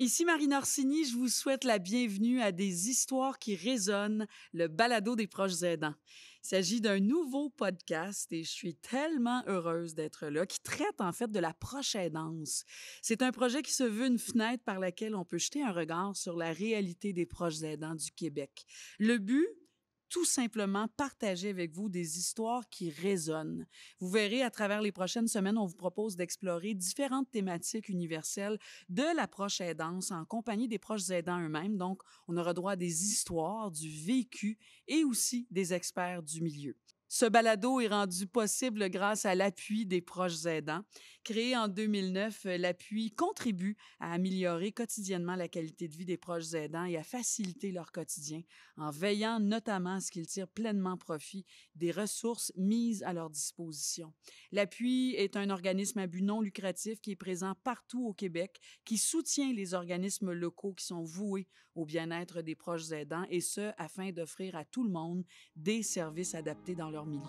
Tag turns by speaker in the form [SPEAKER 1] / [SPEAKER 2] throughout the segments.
[SPEAKER 1] Ici Marine Orsini, je vous souhaite la bienvenue à Des histoires qui résonnent, le balado des proches aidants. Il s'agit d'un nouveau podcast et je suis tellement heureuse d'être là, qui traite en fait de l'approche aidance. C'est un projet qui se veut une fenêtre par laquelle on peut jeter un regard sur la réalité des proches aidants du Québec. Le but, tout simplement partager avec vous des histoires qui résonnent. Vous verrez, à travers les prochaines semaines, on vous propose d'explorer différentes thématiques universelles de l'approche aidance en compagnie des proches aidants eux-mêmes. Donc, on aura droit à des histoires, du vécu et aussi des experts du milieu. Ce balado est rendu possible grâce à l'appui des proches aidants. Créé en 2009, l'appui contribue à améliorer quotidiennement la qualité de vie des proches aidants et à faciliter leur quotidien en veillant notamment à ce qu'ils tirent pleinement profit des ressources mises à leur disposition. L'appui est un organisme à but non lucratif qui est présent partout au Québec, qui soutient les organismes locaux qui sont voués au bien-être des proches aidants et ce, afin d'offrir à tout le monde des services adaptés dans leur milieu.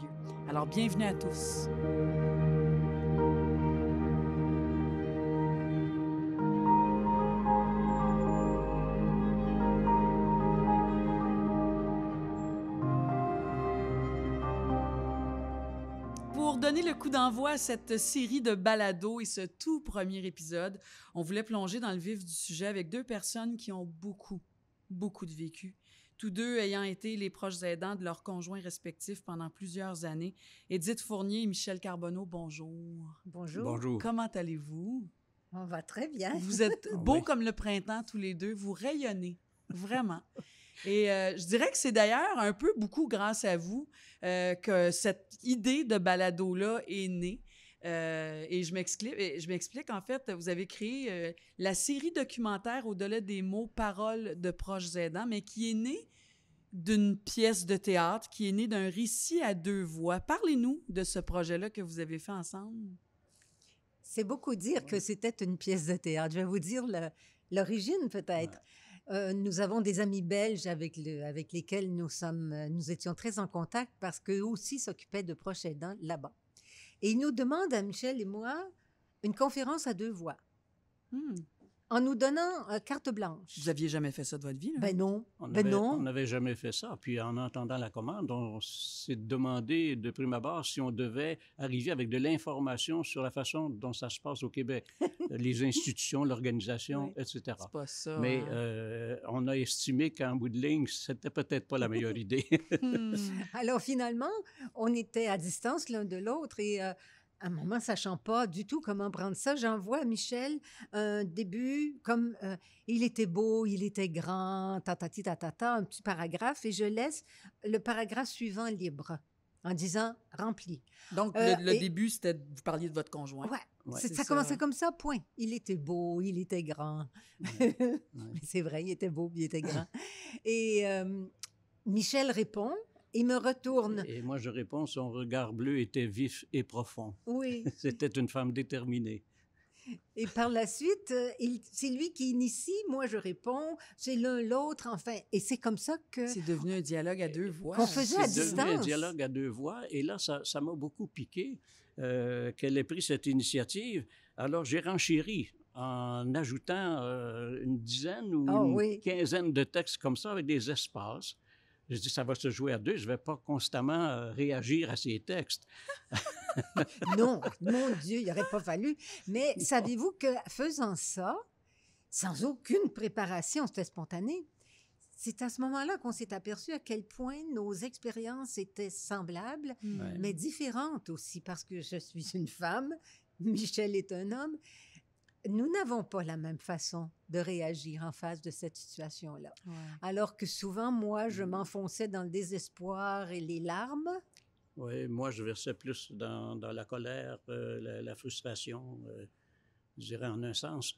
[SPEAKER 1] Alors, bienvenue à tous. Pour donner le coup d'envoi à cette série de balados et ce tout premier épisode, on voulait plonger dans le vif du sujet avec deux personnes qui ont beaucoup de vécu. Tous deux ayant été les proches aidants de leurs conjoints respectifs pendant plusieurs années. Édith Fournier et Michel Carbonneau, bonjour.
[SPEAKER 2] Bonjour.
[SPEAKER 3] Bonjour.
[SPEAKER 1] Comment allez-vous?
[SPEAKER 2] On va très bien.
[SPEAKER 1] Vous êtes beaux
[SPEAKER 3] oui.
[SPEAKER 1] comme le printemps tous les deux. Vous rayonnez, vraiment. Et je dirais que c'est d'ailleurs un peu beaucoup grâce à vous que cette idée de balado-là est née. Et je m'explique, en fait, vous avez créé la série documentaire Au-delà des mots, paroles de proches aidants, mais qui est née d'une pièce de théâtre, qui est née d'un récit à deux voix. Parlez-nous de ce projet-là que vous avez fait ensemble.
[SPEAKER 2] C'est beaucoup dire que c'était une pièce de théâtre. Je vais vous dire l'origine peut-être. Nous avons des amis belges avec lesquels nous étions très en contact parce qu'eux aussi s'occupaient de proches aidants là-bas. Et ils nous demandent à Michel et moi une conférence à deux voix en nous donnant carte blanche.
[SPEAKER 1] Vous aviez jamais fait ça de votre vie, là?
[SPEAKER 2] Ben non.
[SPEAKER 3] On
[SPEAKER 2] non.
[SPEAKER 3] n'avait jamais fait ça. Puis en entendant la commande, on s'est demandé de prime abord si on devait arriver avec de l'information sur la façon dont ça se passe au Québec, les institutions, l'organisation,
[SPEAKER 2] Oui.
[SPEAKER 3] etc.
[SPEAKER 1] C'est pas ça.
[SPEAKER 3] Mais
[SPEAKER 1] hein?
[SPEAKER 3] on a estimé qu'en bout de ligne, c'était peut-être pas la meilleure idée.
[SPEAKER 2] Alors finalement, on était à distance l'un de l'autre et à un moment, sachant pas du tout comment prendre ça, j'envoie à Michel un début comme il était beau, il était grand, tatati tatata, un petit paragraphe et je laisse le paragraphe suivant libre en disant rempli.
[SPEAKER 1] Donc,
[SPEAKER 2] et-
[SPEAKER 1] le début, c'était vous parliez de votre conjoint.
[SPEAKER 2] Ouais,
[SPEAKER 3] Ouais.
[SPEAKER 1] C'est
[SPEAKER 2] ça commençait comme ça, point. Il était beau, il était grand.
[SPEAKER 3] Ouais.
[SPEAKER 2] Mais c'est vrai, il était beau, il était grand. Et Michel répond. Il me retourne.
[SPEAKER 3] Et moi, je réponds, son regard bleu était vif et profond.
[SPEAKER 2] Oui.
[SPEAKER 3] C'était une femme déterminée.
[SPEAKER 2] Et par la suite, c'est lui qui initie, moi je réponds, c'est l'un l'autre, enfin. Et c'est comme ça que...
[SPEAKER 1] C'est devenu un dialogue à deux voix.
[SPEAKER 2] Qu'on faisait à
[SPEAKER 3] C'est devenu un
[SPEAKER 2] distance.
[SPEAKER 3] dialogue à deux voix. Et là, ça m'a beaucoup piqué qu'elle ait pris cette initiative. Alors, j'ai renchéri en ajoutant une dizaine ou
[SPEAKER 2] Oh,
[SPEAKER 3] une
[SPEAKER 2] oui.
[SPEAKER 3] quinzaine de textes comme ça avec des espaces. Je dis, ça va se jouer à deux. Je ne vais pas constamment réagir à ces textes.
[SPEAKER 2] Non, mon Dieu, il n'aurait pas fallu. Mais savez-vous que faisant ça, sans aucune préparation, c'était spontané, c'est à ce moment-là qu'on s'est aperçu à quel point nos expériences étaient semblables,
[SPEAKER 1] Ouais.
[SPEAKER 2] mais différentes aussi, parce que je suis une femme, Michel est un homme. Nous n'avons pas la même façon de réagir en face de cette situation-là.
[SPEAKER 1] Ouais.
[SPEAKER 2] Alors que souvent, moi, je m'enfonçais dans le désespoir et les larmes.
[SPEAKER 3] Oui, moi, je versais plus dans la colère, la frustration, je dirais en un sens.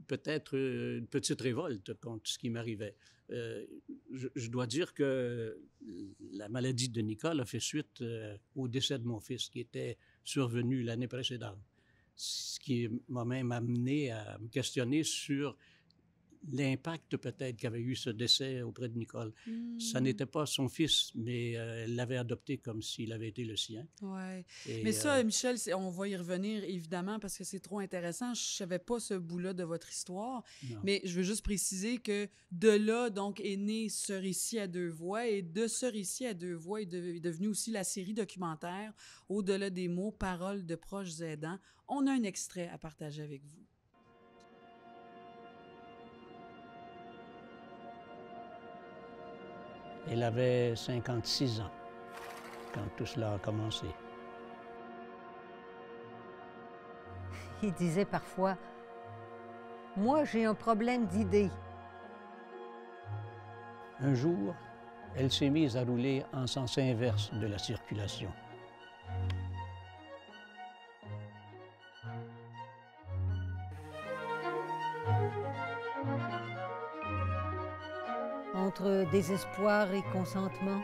[SPEAKER 3] Peut-être une petite révolte contre ce qui m'arrivait. Je dois dire que la maladie de Nicole a fait suite au décès de mon fils qui était survenu l'année précédente. Ce qui m'a même amené à me questionner sur l'impact peut-être qu'avait eu ce décès auprès de Nicole. Ça
[SPEAKER 1] Hmm.
[SPEAKER 3] n'était pas son fils, mais elle l'avait adopté comme s'il avait été le sien.
[SPEAKER 1] Ouais.
[SPEAKER 3] Et,
[SPEAKER 1] Mais ça, Michel, on va y revenir évidemment parce que c'est trop intéressant. Je savais pas ce bout-là de votre histoire,
[SPEAKER 3] non.
[SPEAKER 1] mais je veux juste préciser que de là, donc, est né ce récit à deux voix et de ce récit à deux voix est devenu aussi la série documentaire Au-delà des mots, paroles de proches aidants. On a un extrait à partager avec vous.
[SPEAKER 3] Elle avait 56 ans quand tout cela a commencé.
[SPEAKER 2] Il disait parfois, moi j'ai un problème d'idée.
[SPEAKER 3] Un jour, elle s'est mise à rouler en sens inverse de la circulation.
[SPEAKER 2] Entre désespoir et consentement,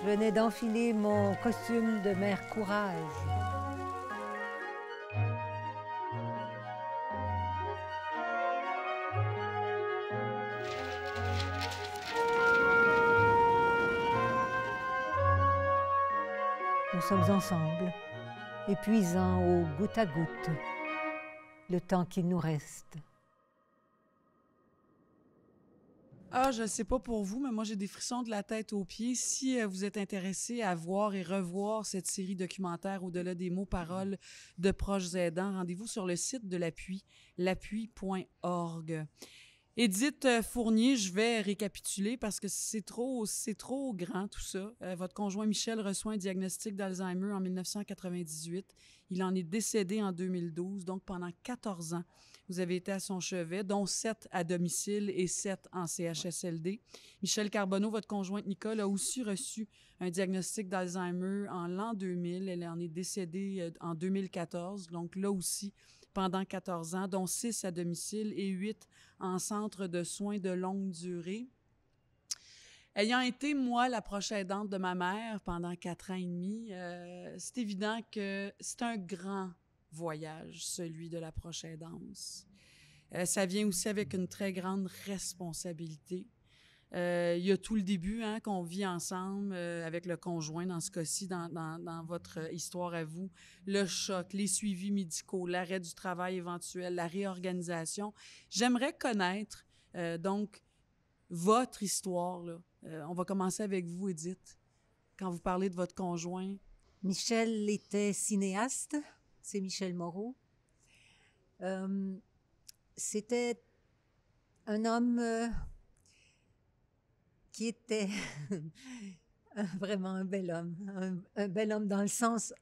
[SPEAKER 2] je venais d'enfiler mon costume de mère courage. Nous sommes ensemble, épuisants au goutte à goutte, le temps qu'il nous reste.
[SPEAKER 1] Ah, je ne sais pas pour vous, mais moi, j'ai des frissons de la tête aux pieds. Si vous êtes intéressé à voir et revoir cette série documentaire Au-delà des mots, paroles de proches aidants, rendez-vous sur le site de l'Appui, l'appui.org. Édith Fournier, je vais récapituler parce que c'est trop grand tout ça. Votre conjoint Michel reçoit un diagnostic d'Alzheimer en 1998. Il en est décédé en 2012, donc pendant 14 ans. Vous avez été à son chevet, dont 7 à domicile et 7 en CHSLD. Michel Carbonneau, votre conjointe Nicole, a aussi reçu un diagnostic d'Alzheimer en l'an 2000. Elle en est décédée en 2014, donc là aussi pendant 14 ans, dont 6 à domicile et 8 en centre de soins de longue durée. Ayant été, moi, la proche aidante de ma mère pendant 4 ans et demi, c'est évident que c'est un grand voyage, celui de la proche aidance. Ça vient aussi avec une très grande responsabilité. Il y a tout le début qu'on vit ensemble avec le conjoint, dans ce cas-ci, dans votre histoire à vous. Le choc, les suivis médicaux, l'arrêt du travail éventuel, la réorganisation. J'aimerais connaître, donc, votre histoire, là. On va commencer avec vous, Édith, quand vous parlez de votre conjoint.
[SPEAKER 2] Michel était cinéaste, c'est Michel Moreau. C'était un homme qui était vraiment un bel homme, un bel homme dans le sens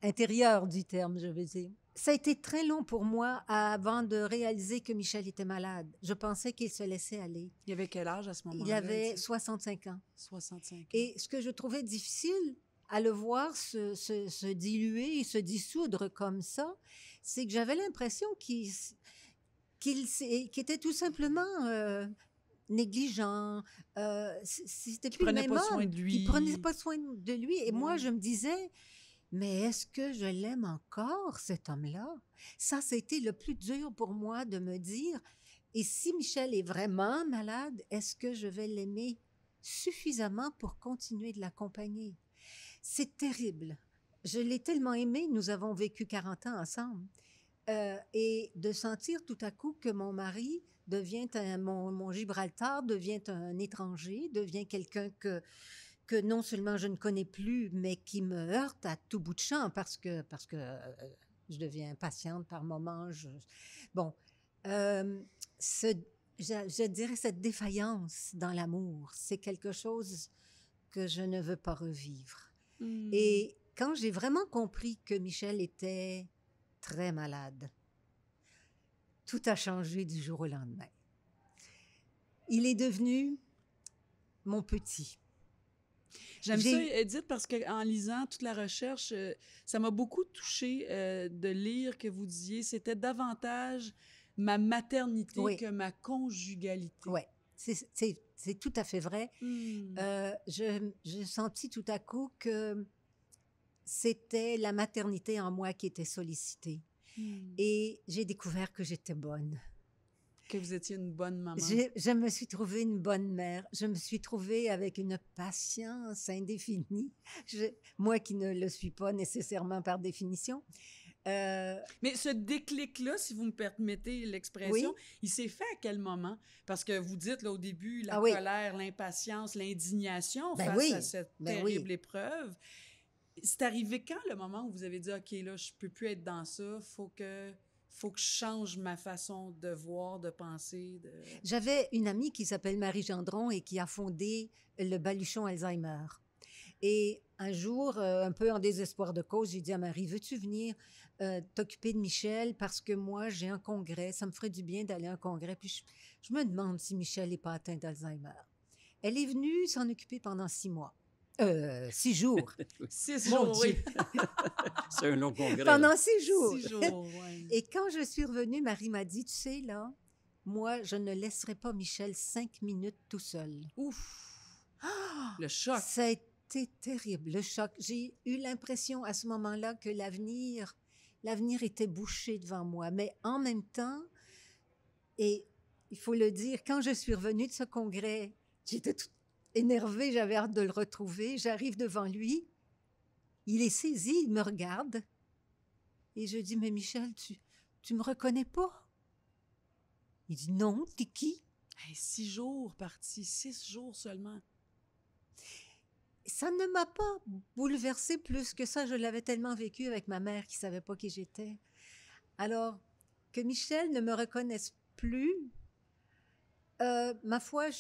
[SPEAKER 2] intérieur du terme, je veux dire. Ça a été très long pour moi avant de réaliser que Michel était malade. Je pensais qu'il se laissait aller.
[SPEAKER 1] Il avait quel âge à ce moment-là?
[SPEAKER 2] Il avait
[SPEAKER 1] Édith?
[SPEAKER 2] 65 ans.
[SPEAKER 1] 65 ans.
[SPEAKER 2] Et ce que je trouvais difficile à le voir se diluer et se dissoudre comme ça, c'est que j'avais l'impression qu'il était tout simplement négligent. C'était plus le
[SPEAKER 1] prenait
[SPEAKER 2] même
[SPEAKER 1] pas soin
[SPEAKER 2] homme.
[SPEAKER 1] de lui.
[SPEAKER 2] Il prenait pas soin de lui. Et moi,
[SPEAKER 1] Ouais.
[SPEAKER 2] je me disais, mais est-ce que je l'aime encore, cet homme-là? Ça, c'était le plus dur pour moi de me dire, et si Michel est vraiment malade, est-ce que je vais l'aimer suffisamment pour continuer de l'accompagner? C'est terrible. Je l'ai tellement aimé, nous avons vécu 40 ans ensemble. Et de sentir tout à coup que mon mari devient mon Gibraltar devient un étranger, devient quelqu'un que non seulement je ne connais plus, mais qui me heurte à tout bout de champ parce que je deviens impatiente par moments. Bon, je dirais cette défaillance dans l'amour, c'est quelque chose que je ne veux pas revivre. Et quand j'ai vraiment compris que Michel était très malade, tout a changé du jour au lendemain. Il est devenu mon petit.
[SPEAKER 1] J'aime ça, Edith, parce qu'en lisant toute la recherche, ça m'a beaucoup touchée de lire que vous disiez c'était davantage ma maternité que ma conjugalité.
[SPEAKER 2] Oui, c'est tout à fait vrai. J'ai senti tout à coup que c'était la maternité en moi qui était sollicitée. Et j'ai découvert que j'étais bonne.
[SPEAKER 1] que vous étiez une bonne maman?
[SPEAKER 2] Je me suis trouvée une bonne mère. Je me suis trouvée avec une patience indéfinie. Moi qui ne le suis pas nécessairement par définition.
[SPEAKER 1] Mais ce déclic-là, si vous me permettez l'expression, il s'est fait à quel moment? Parce que vous dites là, au début la colère, l'impatience, l'indignation face à cette terrible épreuve. C'est arrivé quand le moment où vous avez dit « OK, là, je peux plus être dans ça, faut que je change ma façon de voir, de penser. »
[SPEAKER 2] J'avais une amie qui s'appelle Marie Gendron et qui a fondé le Baluchon Alzheimer. Et un jour, un peu en désespoir de cause, j'ai dit à Marie, veux-tu venir t'occuper de Michel parce que moi, j'ai un congrès, ça me ferait du bien d'aller à un congrès. Puis je me demande si Michel n'est pas atteint d'Alzheimer. Elle est venue s'en occuper pendant 6 mois. 6 jours.
[SPEAKER 1] 6 jours, oui.
[SPEAKER 3] C'est un long congrès.
[SPEAKER 2] Pendant 6 jours.
[SPEAKER 1] 6 jours, oui.
[SPEAKER 2] Et quand je suis revenue, Marie m'a dit, tu sais, là, moi, je ne laisserai pas Michel 5 minutes tout seul.
[SPEAKER 1] Ouf! Le choc.
[SPEAKER 2] Ça a été terrible, le choc. J'ai eu l'impression à ce moment-là que l'avenir était bouché devant moi. Mais en même temps, et il faut le dire, quand je suis revenue de ce congrès, j'étais toute énervée, j'avais hâte de le retrouver. J'arrive devant lui, il est saisi, il me regarde et je dis, mais Michel, tu me reconnais pas? Il dit, non, t'es qui?
[SPEAKER 1] Hey, 6 jours partis, 6 jours seulement.
[SPEAKER 2] Ça ne m'a pas bouleversée plus que ça. Je l'avais tellement vécu avec ma mère qui ne savait pas qui j'étais. Alors, que Michel ne me reconnaisse plus, ma foi,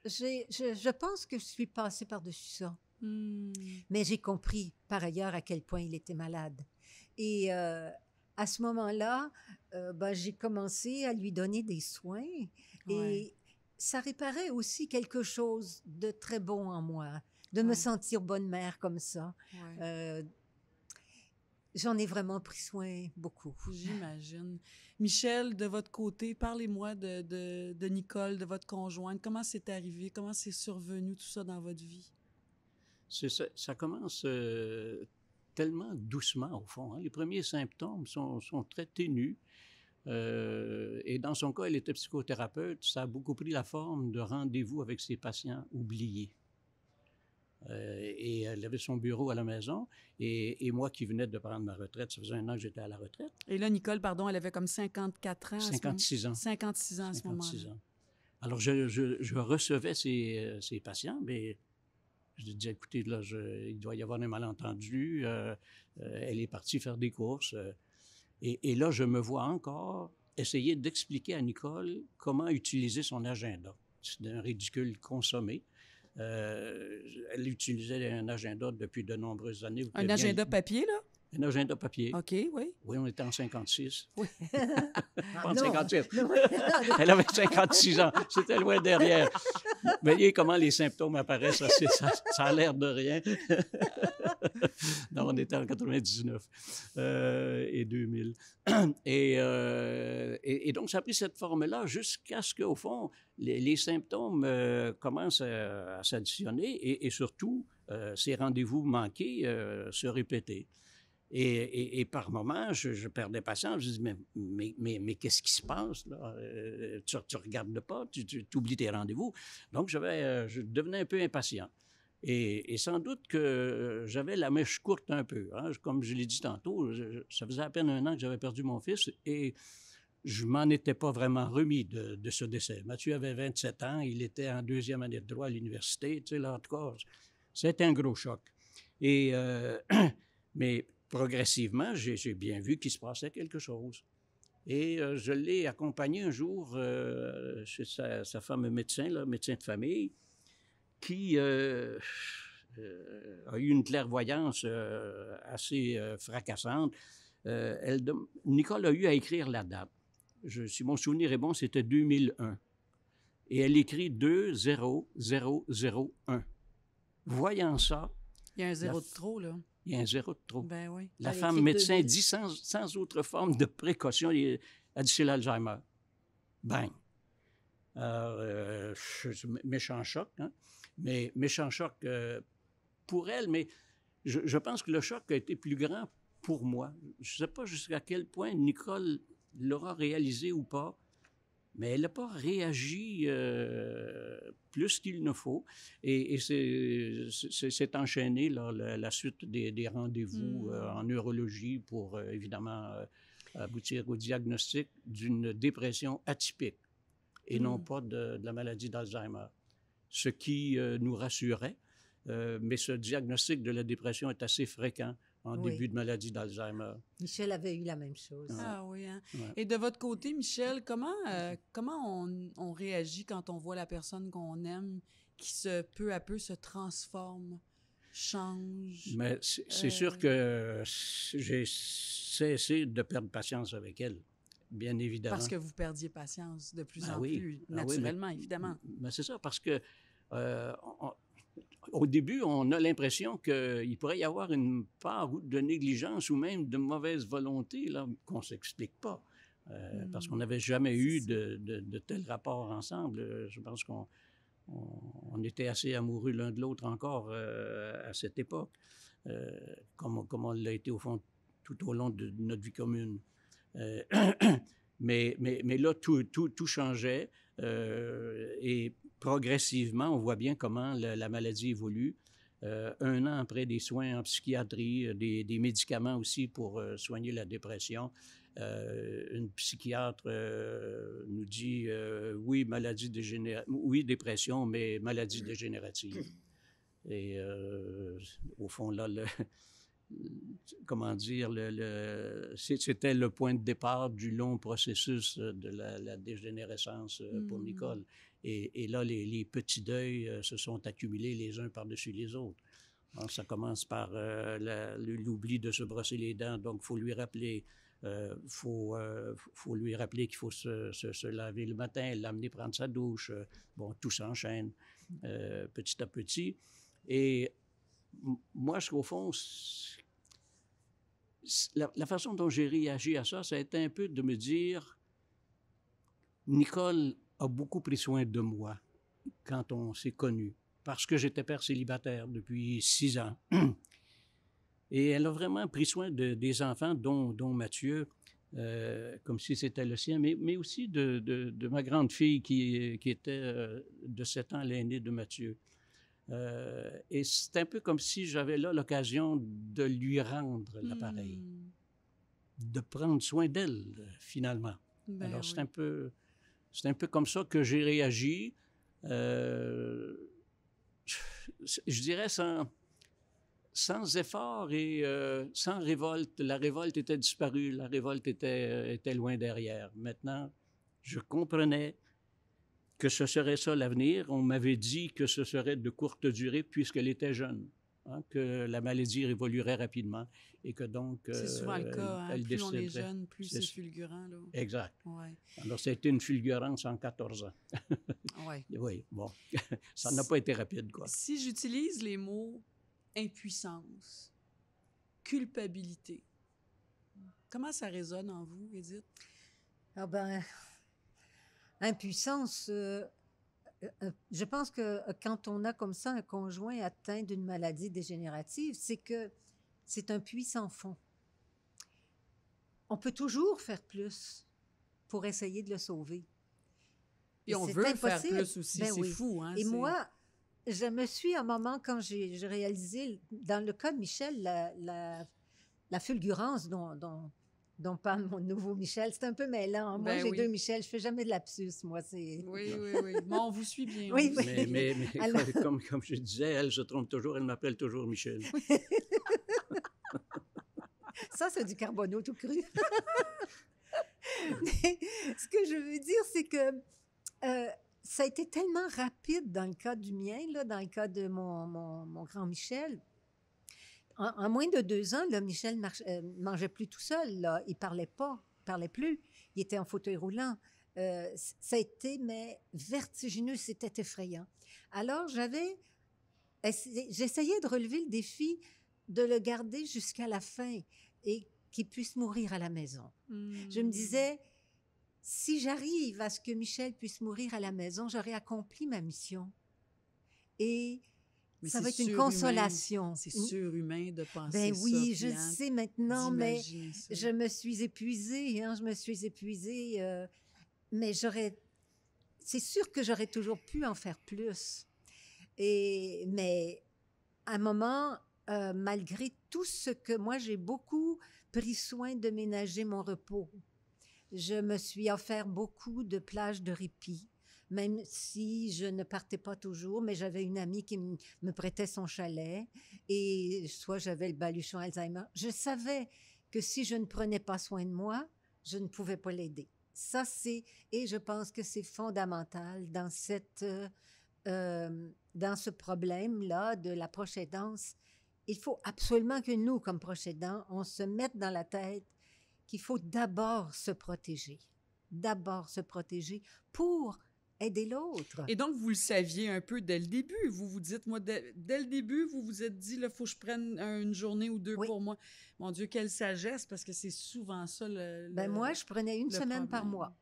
[SPEAKER 2] je pense que je suis passée par-dessus ça. Mais j'ai compris, par ailleurs, à quel point il était malade. Et à ce moment-là, j'ai commencé à lui donner des soins. Et ça réparait aussi quelque chose de très bon en moi, de me sentir bonne mère comme ça. J'en ai vraiment pris soin beaucoup.
[SPEAKER 1] J'imagine. Michel, de votre côté, parlez-moi de Nicole, de votre conjointe. Comment c'est arrivé? Comment c'est survenu tout ça dans votre vie?
[SPEAKER 3] Ça commence tellement doucement, au fond. Hein. Les premiers symptômes sont très ténus. Et dans son cas, elle était psychothérapeute. Ça a beaucoup pris la forme de rendez-vous avec ses patients oubliés. Et elle avait son bureau à la maison. Et moi qui venais de prendre ma retraite, ça faisait 1 an que j'étais à la retraite.
[SPEAKER 1] Et là, Nicole, pardon, elle avait comme 54 ans.
[SPEAKER 3] 56 ans.
[SPEAKER 1] 56 ans à ce moment-là.
[SPEAKER 3] Ans. Alors, je recevais ses patients, mais je disais, écoutez, là, il doit y avoir un malentendu. Elle est partie faire des courses. Et là, je me vois encore essayer d'expliquer à Nicole comment utiliser son agenda. C'est un ridicule consommé. Elle utilisait un agenda depuis de nombreuses années.
[SPEAKER 1] Un agenda papier, là?
[SPEAKER 3] Un agenda papier.
[SPEAKER 1] OK, oui.
[SPEAKER 3] Oui, on était en 56.
[SPEAKER 1] Oui.
[SPEAKER 3] Pas en 57. Elle avait 56 ans. C'était loin derrière. Mais voyez comment les symptômes apparaissent. Ça a l'air de rien. Non, on était en 99 et 2000. Et donc, ça a pris cette forme-là jusqu'à ce qu'au fond, les symptômes commencent à s'additionner et surtout, ces rendez-vous manqués se répétaient. Et par moments, je perdais patience. Je dis, mais qu'est-ce qui se passe, là? Tu ne regardes pas, tu oublies tes rendez-vous. Donc, je devenais un peu impatient. Et sans doute que j'avais la mèche courte un peu. Hein? Comme je l'ai dit tantôt, ça faisait à peine 1 an que j'avais perdu mon fils et je m'en étais pas vraiment remis de ce décès. Mathieu avait 27 ans, il était en 2e année de droit à l'université. Tu sais, là, en tout cas, c'était un gros choc. Mais progressivement, j'ai bien vu qu'il se passait quelque chose. Et je l'ai accompagné un jour chez sa femme médecin de famille, qui a eu une clairvoyance assez fracassante. Nicole a eu à écrire la date. Si mon souvenir est bon, c'était 2001. Et elle écrit 20001. Voyant ça...
[SPEAKER 1] Il y a un zéro de trop, là.
[SPEAKER 3] Il y a un 0 de trop.
[SPEAKER 1] Ben oui.
[SPEAKER 3] La femme médecin dit sans autre forme de précaution, elle dit c'est l'Alzheimer. Bang. Méchant choc, hein? Mais méchant choc pour elle, mais je pense que le choc a été plus grand pour moi. Je ne sais pas jusqu'à quel point Nicole l'aura réalisé ou pas, Mais elle n'a pas réagi plus qu'il ne faut. Et c'est enchaîné là, la suite des rendez-vous en neurologie pour, évidemment, aboutir au diagnostic d'une dépression atypique et non pas de la maladie d'Alzheimer. Ce qui nous rassurait, mais ce diagnostic de la dépression est assez fréquent en début de maladie d'Alzheimer.
[SPEAKER 2] Michel avait eu la même chose.
[SPEAKER 1] Ah oui, hein? Et de votre côté, Michel, comment on réagit quand on voit la personne qu'on aime qui peu à peu se transforme, change?
[SPEAKER 3] Mais c'est sûr que j'ai cessé de perdre patience avec elle, bien évidemment.
[SPEAKER 1] Parce que vous perdiez patience de plus en plus, naturellement, évidemment.
[SPEAKER 3] Mais c'est ça, parce que au début, on a l'impression qu'il pourrait y avoir une part de négligence ou même de mauvaise volonté là, qu'on ne s'explique pas. Parce qu'on n'avait jamais eu de tels rapports ensemble. Je pense qu'on était assez amoureux l'un de l'autre encore à cette époque, comme on l'a été au fond tout au long de notre vie commune. Mais là, tout changeait et progressivement, on voit bien comment la maladie évolue. 1 an après des soins en psychiatrie, des médicaments aussi pour soigner la dépression, une psychiatre nous dit oui, oui, dépression, mais maladie dégénérative. Et au fond, là, comment dire, c'était le point de départ du long processus de la dégénérescence pour Nicole. Et là, les petits deuils se sont accumulés les uns par-dessus les autres. Alors, ça commence par l'oubli de se brosser les dents, donc il faut lui rappeler. Faut lui rappeler qu'il faut se laver le matin, l'amener prendre sa douche. Bon, tout s'enchaîne petit à petit. Et moi, au fond, la façon dont j'ai réagi à ça, ça a été un peu de me dire, Nicole a beaucoup pris soin de moi quand on s'est connus, parce que j'étais père célibataire depuis 6 ans. Et elle a vraiment pris soin des enfants, dont Mathieu, comme si c'était le sien, mais aussi de ma grande fille qui était de 7 ans, l'aînée de Mathieu. Et c'est un peu comme si j'avais là l'occasion de lui rendre l'appareil, de prendre soin d'elle, finalement. Ben alors, c'est un peu comme ça que j'ai réagi. Je dirais sans effort et sans révolte. La révolte était disparue, la révolte était loin derrière. Maintenant, je comprenais que ce serait ça l'avenir. On m'avait dit que ce serait de courte durée puisqu'elle était jeune, hein, que la maladie évoluerait rapidement et que donc...
[SPEAKER 1] c'est souvent le cas, hein? Plus on est jeune, plus c'est fulgurant. Là.
[SPEAKER 3] Exact.
[SPEAKER 1] Ouais.
[SPEAKER 3] Alors, ça a été une fulgurance en 14 ans. Oui, bon, ça n'a pas été rapide, quoi.
[SPEAKER 1] Si j'utilise les mots impuissance, culpabilité, comment ça résonne en vous, Édith?
[SPEAKER 2] Ah ben... Impuissance, je pense que quand on a comme ça un conjoint atteint d'une maladie dégénérative, c'est que c'est un puits sans fond. On peut toujours faire plus pour essayer de le sauver.
[SPEAKER 1] Et on veut faire plus aussi, c'est fou. Hein,
[SPEAKER 2] et moi, je me suis, à un moment, quand j'ai réalisé, dans le cas de Michel, la fulgurance dont parle mon nouveau Michel. C'est un peu mêlant. Moi, j'ai 2 Michel. Je ne fais jamais de lapsus, moi.
[SPEAKER 1] Oui. Bon, on vous suit bien.
[SPEAKER 2] Oui.
[SPEAKER 3] Mais alors... comme je disais, elle se trompe toujours. Elle m'appelle toujours Michel.
[SPEAKER 2] Ça, c'est du carbonneau tout cru. Mais ce que je veux dire, c'est que ça a été tellement rapide dans le cas du mien, là, dans le cas de mon grand Michel. En moins de 2 ans, là, Michel mangeait plus tout seul. Là. Il parlait plus. Il était en fauteuil roulant. Ça a été, mais vertigineux, c'était effrayant. Alors, j'essayais de relever le défi de le garder jusqu'à la fin et qu'il puisse mourir à la maison. Je me disais, si j'arrive à ce que Michel puisse mourir à la maison, j'aurai accompli ma mission. Et... Mais ça va être une consolation.
[SPEAKER 1] C'est surhumain de penser
[SPEAKER 2] ben oui,
[SPEAKER 1] ça.
[SPEAKER 2] Je le sais maintenant, mais je me suis épuisée. Mais c'est sûr que j'aurais toujours pu en faire plus. Mais à un moment, malgré tout ce que moi, j'ai beaucoup pris soin de ménager mon repos. Je me suis offert beaucoup de plages de répit, même si je ne partais pas toujours, mais j'avais une amie qui me prêtait son chalet et soit j'avais le baluchon Alzheimer. Je savais que si je ne prenais pas soin de moi, je ne pouvais pas l'aider. Ça, et je pense que c'est fondamental dans ce problème-là de la proche aidance. Il faut absolument que nous, comme proches aidants, on se mette dans la tête qu'il faut d'abord se protéger. D'abord se protéger pour aider l'autre.
[SPEAKER 1] Et donc, vous le saviez un peu dès le début. Vous vous dites, moi, dès le début, vous vous êtes dit, il faut que je prenne une journée ou deux
[SPEAKER 2] Oui.
[SPEAKER 1] pour moi. Mon Dieu, quelle sagesse, parce que c'est souvent ça
[SPEAKER 2] moi, je prenais une semaine par mois.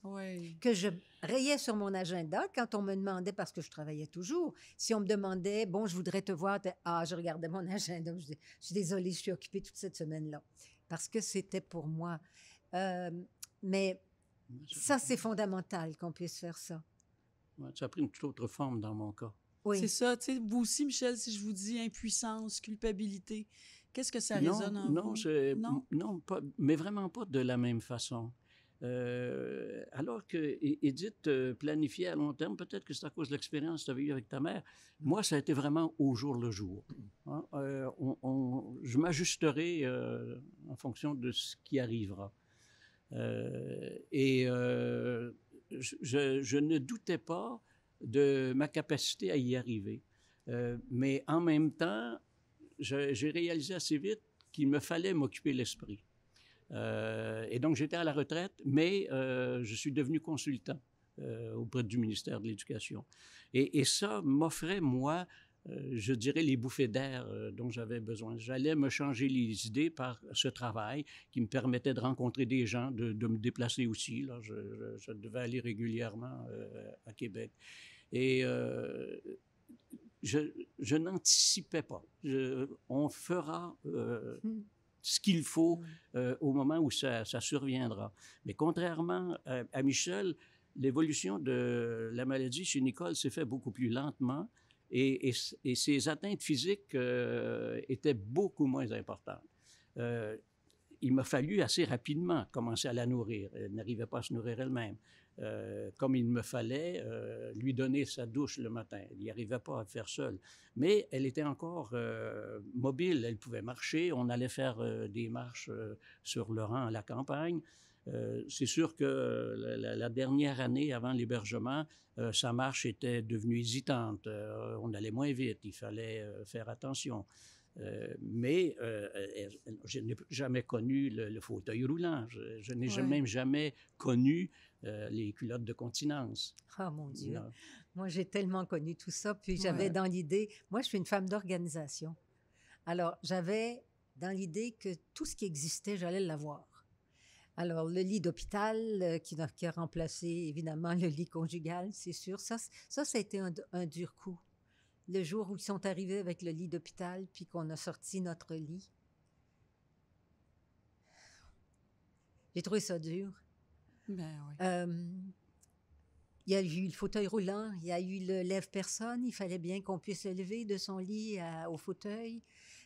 [SPEAKER 1] Oui.
[SPEAKER 2] Que je rayais sur mon agenda quand on me demandait, parce que je travaillais toujours, si on me demandait, bon, je voudrais te voir, je regardais mon agenda, je disais, je suis désolée, je suis occupée toute cette semaine-là, parce que c'était pour moi. Mais ça, c'est fondamental qu'on puisse faire ça.
[SPEAKER 3] Ouais, ça a pris une toute autre forme dans mon cas.
[SPEAKER 2] Oui.
[SPEAKER 1] C'est ça, tu sais, vous aussi, Michel, si je vous dis impuissance, culpabilité, qu'est-ce que ça résonne en vous?
[SPEAKER 3] Non, pas, mais vraiment pas de la même façon. Alors que Édith planifiait à long terme, peut-être que c'est à cause de l'expérience que tu avais eue avec ta mère. Moi, ça a été vraiment au jour le jour. Hein? Je m'ajusterai en fonction de ce qui arrivera. Je ne doutais pas de ma capacité à y arriver. Mais en même temps, j'ai réalisé assez vite qu'il me fallait m'occuper l'esprit. Et donc, j'étais à la retraite, mais je suis devenu consultant auprès du ministère de l'Éducation. Et ça m'offrait, moi, je dirais, les bouffées d'air dont j'avais besoin. J'allais me changer les idées par ce travail qui me permettait de rencontrer des gens, de me déplacer aussi. Là, je devais aller régulièrement à Québec. Et je n'anticipais pas. On fera ce qu'il faut au moment où ça surviendra. Mais contrairement à Michel, l'évolution de la maladie chez Nicole s'est faite beaucoup plus lentement et ses atteintes physiques étaient beaucoup moins importantes. Il m'a fallu assez rapidement commencer à la nourrir. Elle n'arrivait pas à se nourrir elle-même. Comme il me fallait lui donner sa douche le matin. Elle n'y arrivait pas à le faire seule. Mais elle était encore mobile. Elle pouvait marcher. On allait faire des marches sur le rang à la campagne. C'est sûr que la dernière année avant l'hébergement, sa marche était devenue hésitante. On allait moins vite. Il fallait faire attention. Mais je n'ai jamais connu le fauteuil roulant. Je n'ai même jamais connu les culottes de continence.
[SPEAKER 2] Ah, mon Dieu. Non. Moi, j'ai tellement connu tout ça. Puis j'avais dans l'idée... Moi, je suis une femme d'organisation. Alors, j'avais dans l'idée que tout ce qui existait, j'allais l'avoir. Alors, le lit d'hôpital qui a remplacé, évidemment, le lit conjugal, c'est sûr. Ça a été un dur coup. Le jour où ils sont arrivés avec le lit d'hôpital, puis qu'on a sorti notre lit. J'ai trouvé ça dur.
[SPEAKER 1] Ben oui.
[SPEAKER 2] Il y a eu le fauteuil roulant, il y a eu le lève-personne. Il fallait bien qu'on puisse le lever de son lit au fauteuil.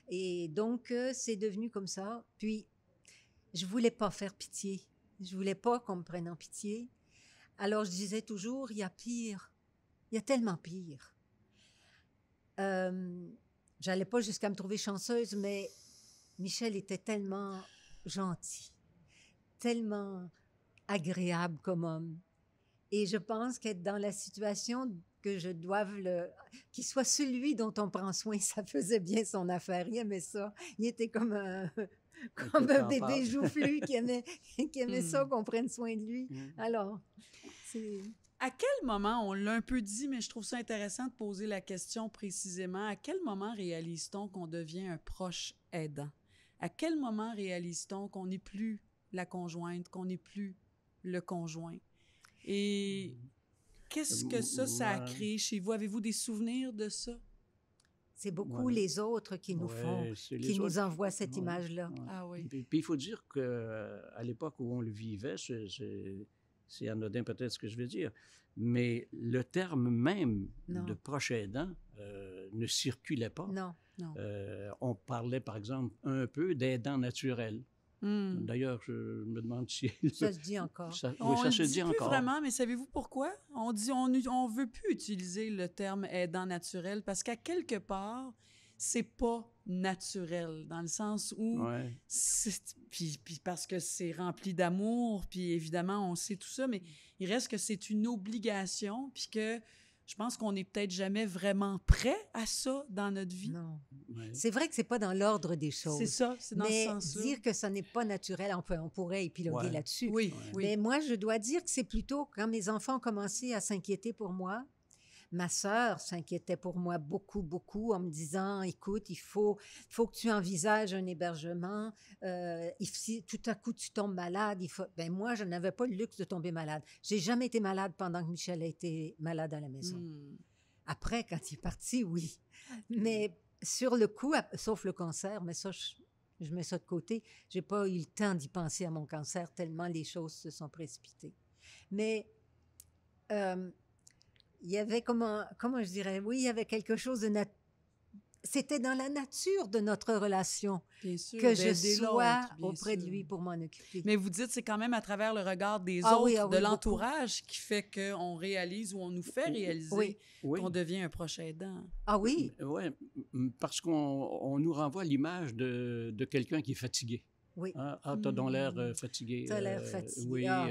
[SPEAKER 2] Et donc, c'est devenu comme ça. Puis, je voulais pas faire pitié. Je voulais pas qu'on me prenne en pitié. Alors, je disais toujours, il y a pire. Il y a tellement pire. J'allais pas jusqu'à me trouver chanceuse, mais Michel était tellement gentil, tellement agréable comme homme. Et je pense qu'être dans la situation que je doive qu'il soit celui dont on prend soin, ça faisait bien son affaire. Il aimait ça. Il était comme un bébé joufflu qui aimait ça, qu'on prenne soin de lui. Alors, c'est...
[SPEAKER 1] À quel moment, on l'a un peu dit, mais je trouve ça intéressant de poser la question précisément, à quel moment réalise-t-on qu'on devient un proche aidant? À quel moment réalise-t-on qu'on n'est plus la conjointe, qu'on n'est plus le conjoint? Et qu'est-ce que ça a créé chez vous? Avez-vous des souvenirs de ça?
[SPEAKER 2] C'est beaucoup les autres qui nous font, qui nous envoient cette image-là.
[SPEAKER 1] Ah oui.
[SPEAKER 3] Puis il faut dire qu'à l'époque où on le vivait, c'est anodin peut-être ce que je vais dire, mais le terme même
[SPEAKER 2] Non.
[SPEAKER 3] de proche aidant ne circulait pas.
[SPEAKER 2] Non.
[SPEAKER 1] Non.
[SPEAKER 3] On parlait, par exemple, un peu d'aidant naturel.
[SPEAKER 1] Hmm.
[SPEAKER 3] D'ailleurs, je me demande si...
[SPEAKER 2] Ça se dit encore.
[SPEAKER 3] oui,
[SPEAKER 1] On
[SPEAKER 3] ça
[SPEAKER 1] le
[SPEAKER 3] se
[SPEAKER 1] dit
[SPEAKER 3] dit
[SPEAKER 1] plus
[SPEAKER 3] encore.
[SPEAKER 1] vraiment, mais savez-vous pourquoi? On veut plus utiliser le terme aidant naturel parce qu'à quelque part, c'est pas naturel, dans le sens où,
[SPEAKER 3] Ouais.
[SPEAKER 1] puis parce que c'est rempli d'amour, puis évidemment, on sait tout ça, mais il reste que c'est une obligation, puis que je pense qu'on n'est peut-être jamais vraiment prêt à ça dans notre vie.
[SPEAKER 2] Non.
[SPEAKER 3] Ouais.
[SPEAKER 2] C'est vrai que c'est pas dans l'ordre des choses.
[SPEAKER 1] C'est ça, c'est dans
[SPEAKER 2] Mais
[SPEAKER 1] ce sens-là.
[SPEAKER 2] dire que ça n'est pas naturel, on pourrait épiloguer
[SPEAKER 3] Ouais.
[SPEAKER 2] là-dessus.
[SPEAKER 1] Oui,
[SPEAKER 3] Ouais.
[SPEAKER 1] oui.
[SPEAKER 2] Mais moi, je dois dire que c'est plutôt quand mes enfants ont commencé à s'inquiéter pour moi. Ma sœur s'inquiétait pour moi beaucoup, beaucoup, en me disant, écoute, il faut que tu envisages un hébergement. Si tout à coup tu tombes malade, Ben moi, je n'avais pas le luxe de tomber malade. J'ai jamais été malade pendant que Michel a été malade à la maison.
[SPEAKER 1] Hmm.
[SPEAKER 2] Après, quand il est parti, oui. Mais sur le coup, sauf le cancer, mais ça, je mets ça de côté. J'ai pas eu le temps d'y penser à mon cancer tellement les choses se sont précipitées. Mais il y avait comment je dirais, oui, il y avait quelque chose de c'était dans la nature de notre relation
[SPEAKER 1] Bien sûr,
[SPEAKER 2] que je
[SPEAKER 1] d'aider
[SPEAKER 2] sois
[SPEAKER 1] l'autre, bien
[SPEAKER 2] auprès de
[SPEAKER 1] sûr.
[SPEAKER 2] lui pour m'en occuper.
[SPEAKER 1] Mais vous dites, c'est quand même à travers le regard des
[SPEAKER 2] Ah
[SPEAKER 1] autres,
[SPEAKER 2] oui,
[SPEAKER 1] de
[SPEAKER 2] beaucoup.
[SPEAKER 1] l'entourage, qui fait qu'on réalise ou on nous fait réaliser
[SPEAKER 2] Oui.
[SPEAKER 3] Oui.
[SPEAKER 1] qu'on devient un proche aidant.
[SPEAKER 2] Ah oui,
[SPEAKER 3] Oui, parce qu'on nous renvoie l'image de quelqu'un qui est fatigué.
[SPEAKER 2] oui.
[SPEAKER 3] Hein? Ah, t'as donc l'air fatigué.
[SPEAKER 2] T'as l'air fatigué.
[SPEAKER 3] Oui.
[SPEAKER 2] Ah.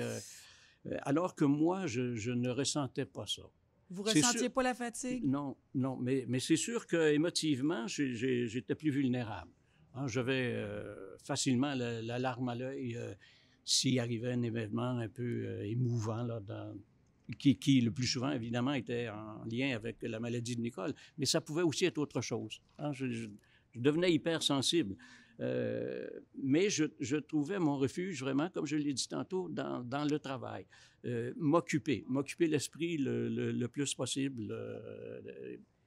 [SPEAKER 3] Alors que moi, je ne ressentais pas ça.
[SPEAKER 1] Vous
[SPEAKER 3] C'est
[SPEAKER 1] ressentiez
[SPEAKER 3] sûr.
[SPEAKER 1] pas la fatigue?
[SPEAKER 3] Non, non, mais c'est sûr qu'émotivement, j'étais plus vulnérable. Hein, j'avais facilement la larme à l'œil s'il arrivait un événement un peu émouvant, là, qui le plus souvent, évidemment, était en lien avec la maladie de Nicole. Mais ça pouvait aussi être autre chose. Hein, je devenais hypersensible. Mais je trouvais mon refuge vraiment, comme je l'ai dit tantôt, dans le travail. M'occuper l'esprit le plus possible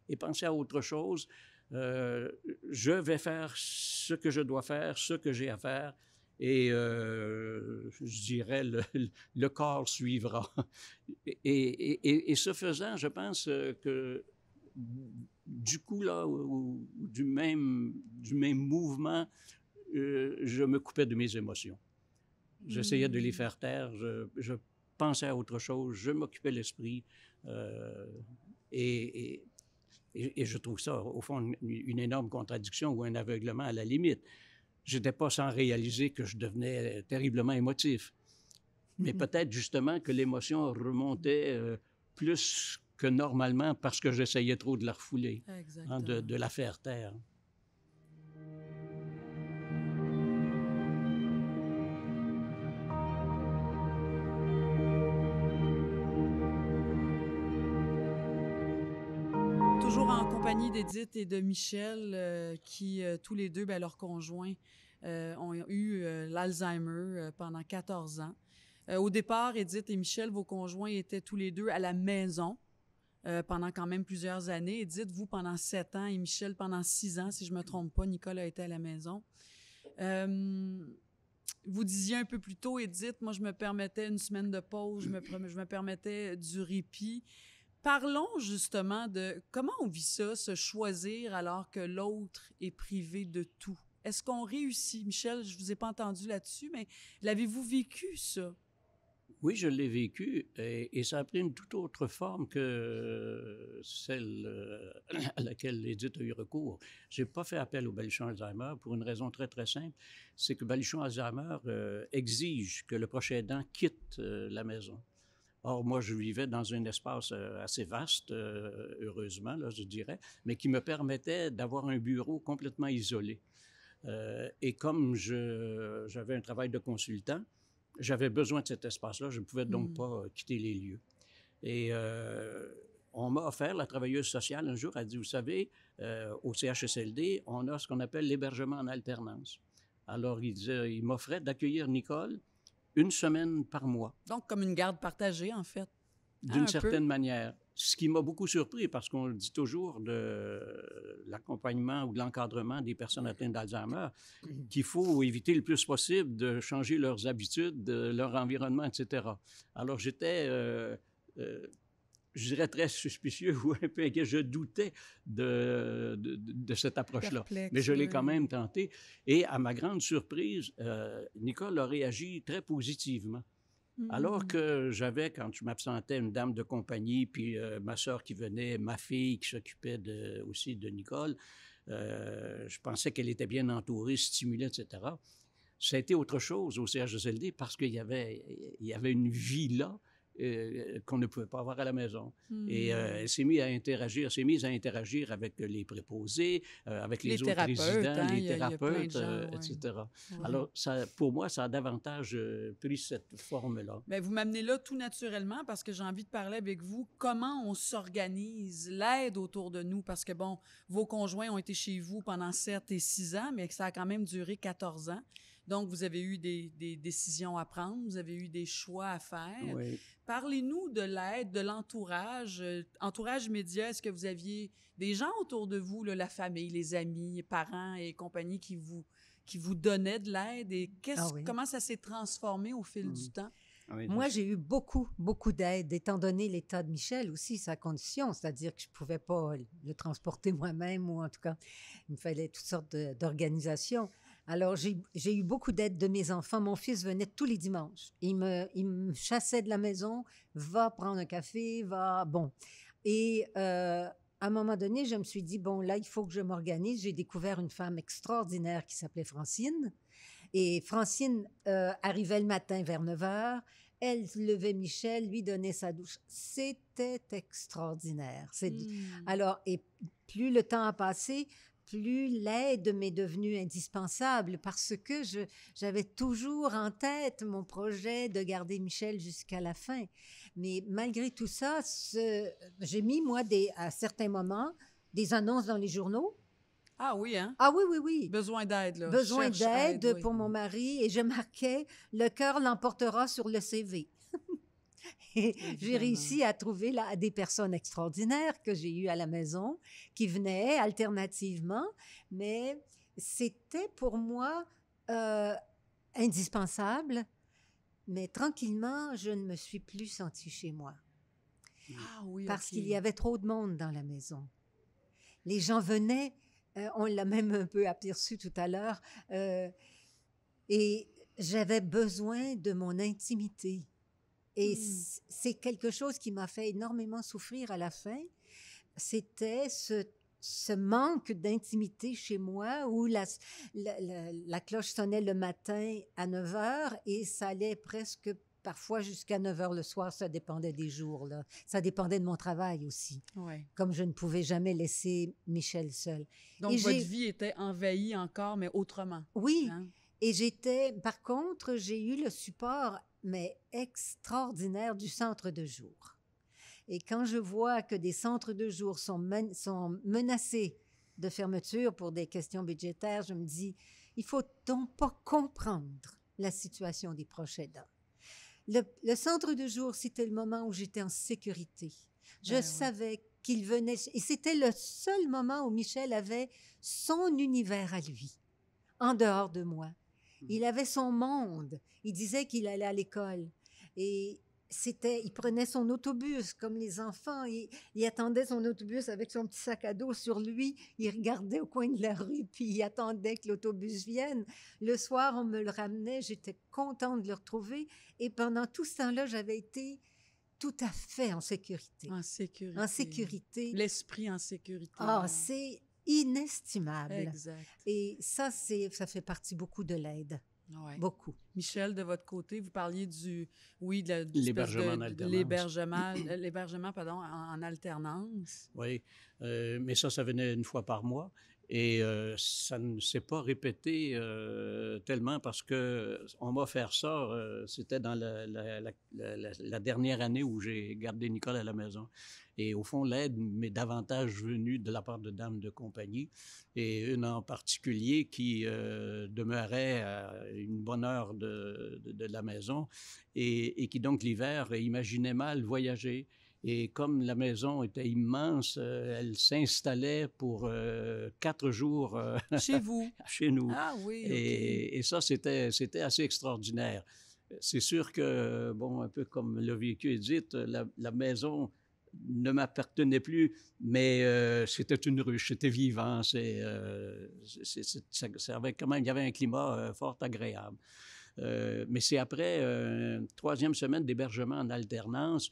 [SPEAKER 3] et penser à autre chose. Je vais faire ce que je dois faire, ce que j'ai à faire, et je dirais le corps suivra. Et ce faisant, je pense que du coup, là, du même mouvement, je me coupais de mes émotions. J'essayais de les faire taire, je pensais à autre chose, je m'occupais l'esprit. Et je trouve ça, au fond, une énorme contradiction ou un aveuglement à la limite. Je n'étais pas sans réaliser que je devenais terriblement émotif. Mais peut-être justement que l'émotion remontait plus que normalement parce que j'essayais trop de la refouler, hein, de la faire taire.
[SPEAKER 1] Toujours en compagnie d'Édith et de Michel, qui tous les deux, leurs conjoints, ont eu l'Alzheimer pendant 14 ans. Au départ, Édith et Michel, vos conjoints étaient tous les deux à la maison pendant quand même plusieurs années. Édith, vous, pendant 7 ans et Michel, pendant 6 ans, si je ne me trompe pas. Nicole a été à la maison. Vous disiez un peu plus tôt, Édith, moi, je me permettais une semaine de pause, je me permettais du répit. Parlons justement de comment on vit ça, se choisir alors que l'autre est privé de tout. Est-ce qu'on réussit? Michel, je ne vous ai pas entendu là-dessus, mais l'avez-vous vécu, ça?
[SPEAKER 3] Oui, je l'ai vécu et ça a pris une toute autre forme que celle à laquelle Édith a eu recours. Je n'ai pas fait appel au baluchon Alzheimer pour une raison très, très simple. C'est que le baluchon Alzheimer exige que le proche aidant quitte la maison. Or, moi, je vivais dans un espace assez vaste, heureusement, là, je dirais, mais qui me permettait d'avoir un bureau complètement isolé. Et comme j'avais un travail de consultant, j'avais besoin de cet espace-là. Je ne pouvais donc pas quitter les lieux. Et on m'a offert, la travailleuse sociale, un jour, elle dit, vous savez, au CHSLD, on a ce qu'on appelle l'hébergement en alternance. Alors, il m'offrait d'accueillir Nicole une semaine par mois.
[SPEAKER 1] Donc, comme une garde partagée, en fait.
[SPEAKER 3] D'une certaine manière. ce qui m'a beaucoup surpris, parce qu'on dit toujours de l'accompagnement ou de l'encadrement des personnes atteintes d'Alzheimer, qu'il faut éviter le plus possible de changer leurs habitudes, leur environnement, etc. Alors, j'étais, je dirais, très suspicieux ou un peu inquiet. Je doutais de cette approche-là.
[SPEAKER 1] Perplexe,
[SPEAKER 3] Mais je l'ai
[SPEAKER 1] oui.
[SPEAKER 3] quand même tenté. Et à ma grande surprise, Nicole a réagi très positivement. Alors que j'avais, quand je m'absentais, une dame de compagnie, puis ma sœur qui venait, ma fille qui s'occupait aussi de Nicole, je pensais qu'elle était bien entourée, stimulée, etc. Ça a été autre chose au CHSLD parce qu'il y avait une vie là qu'on ne pouvait pas avoir à la maison. Et elle s'est mise à interagir avec les préposés, avec les autres résidents, les
[SPEAKER 1] il y a plein de
[SPEAKER 3] thérapeutes,
[SPEAKER 1] gens,
[SPEAKER 3] etc.
[SPEAKER 1] Ouais.
[SPEAKER 3] Alors, pour moi, ça a davantage pris cette forme-là.
[SPEAKER 1] Bien, vous m'amenez là tout naturellement parce que j'ai envie de parler avec vous comment on s'organise, l'aide autour de nous, parce que, bon, vos conjoints ont été chez vous pendant 7 et 6 ans, mais que ça a quand même duré 14 ans. Donc, vous avez eu des décisions à prendre, vous avez eu des choix à faire.
[SPEAKER 3] Oui.
[SPEAKER 1] Parlez-nous de l'aide, de l'entourage. Entourage immédiat, est-ce que vous aviez des gens autour de vous, là, la famille, les amis, les parents et compagnie qui vous donnaient de l'aide? Et comment ça s'est transformé au fil du temps?
[SPEAKER 3] Oui,
[SPEAKER 2] Moi, j'ai eu beaucoup, beaucoup d'aide, étant donné l'état de Michel aussi, sa condition, c'est-à-dire que je ne pouvais pas le transporter moi-même, ou en tout cas, il me fallait toutes sortes d'organisations. Alors, j'ai eu beaucoup d'aide de mes enfants. Mon fils venait tous les dimanches. Il me chassait de la maison, va prendre un café, va... Bon. Et à un moment donné, je me suis dit, bon, là, il faut que je m'organise. J'ai découvert une femme extraordinaire qui s'appelait Francine. Et Francine arrivait le matin vers 9 h. Elle levait Michel, lui donnait sa douche. C'était extraordinaire. Alors, et plus le temps a passé, plus l'aide m'est devenue indispensable parce que j'avais toujours en tête mon projet de garder Michel jusqu'à la fin. Mais malgré tout ça, j'ai mis, moi, à certains moments, des annonces dans les journaux.
[SPEAKER 1] Ah oui, hein?
[SPEAKER 2] Ah oui, oui, oui.
[SPEAKER 1] Besoin d'aide, là.
[SPEAKER 2] Besoin d'aide
[SPEAKER 1] oui.
[SPEAKER 2] pour mon mari. Et je marquais « Le cœur l'emportera sur le CV ». Et j'ai réussi à trouver des personnes extraordinaires que j'ai eues à la maison, qui venaient alternativement, mais c'était pour moi indispensable. Mais tranquillement, je ne me suis plus sentie chez moi.
[SPEAKER 1] Ah oui,
[SPEAKER 2] parce
[SPEAKER 1] OK.
[SPEAKER 2] qu'il y avait trop de monde dans la maison. Les gens venaient, on l'a même un peu aperçu tout à l'heure, et j'avais besoin de mon intimité. Et c'est quelque chose qui m'a fait énormément souffrir à la fin. C'était ce manque d'intimité chez moi où la cloche sonnait le matin à 9 h et ça allait presque parfois jusqu'à 9 h le soir. Ça dépendait des jours, là. Ça dépendait de mon travail aussi.
[SPEAKER 1] Ouais.
[SPEAKER 2] Comme je ne pouvais jamais laisser Michel seul.
[SPEAKER 1] Donc, votre vie était envahie encore, mais autrement.
[SPEAKER 2] Oui.
[SPEAKER 1] Hein?
[SPEAKER 2] Et par contre, j'ai eu le support, mais extraordinaire, du centre de jour. Et quand je vois que des centres de jour sont menacés de fermeture pour des questions budgétaires, je me dis, il faut donc pas comprendre la situation des proches aidants. Le centre de jour, c'était le moment où j'étais en sécurité. Je savais qu'il venait, et c'était le seul moment où Michel avait son univers à lui, en dehors de moi. Il avait son monde. Il disait qu'il allait à l'école. Et il prenait son autobus comme les enfants. Il attendait son autobus avec son petit sac à dos sur lui. Il regardait au coin de la rue, puis il attendait que l'autobus vienne. Le soir, on me le ramenait. J'étais contente de le retrouver. Et pendant tout ce temps-là, j'avais été tout à fait en sécurité.
[SPEAKER 1] En sécurité.
[SPEAKER 2] En sécurité.
[SPEAKER 1] L'esprit en sécurité.
[SPEAKER 2] Ah, c'est inestimable.
[SPEAKER 1] Exact.
[SPEAKER 2] Et ça fait partie beaucoup de l'aide.
[SPEAKER 1] Ouais.
[SPEAKER 2] Beaucoup.
[SPEAKER 1] Michel, de votre côté, vous parliez de
[SPEAKER 3] l'hébergement en alternance.
[SPEAKER 1] L'hébergement, en alternance.
[SPEAKER 3] Oui, mais ça venait une fois par mois. Et ça ne s'est pas répété tellement parce qu'on m'a offert ça, c'était dans la dernière année où j'ai gardé Nicole à la maison. Et au fond, l'aide m'est davantage venue de la part de dames de compagnie, et une en particulier qui demeurait à une bonne heure de la maison et qui donc l'hiver imaginait mal voyager. Et comme la maison était immense, elle s'installait pour 4 jours
[SPEAKER 1] Chez vous?
[SPEAKER 3] chez nous.
[SPEAKER 1] Ah oui, OK.
[SPEAKER 3] Et ça, c'était assez extraordinaire. C'est sûr que, bon, un peu comme le vécu Edith, la maison ne m'appartenait plus, mais c'était une ruche, c'était vivant, ça avait quand même, il y avait un climat fort agréable. Mais c'est après une 3e semaine d'hébergement en alternance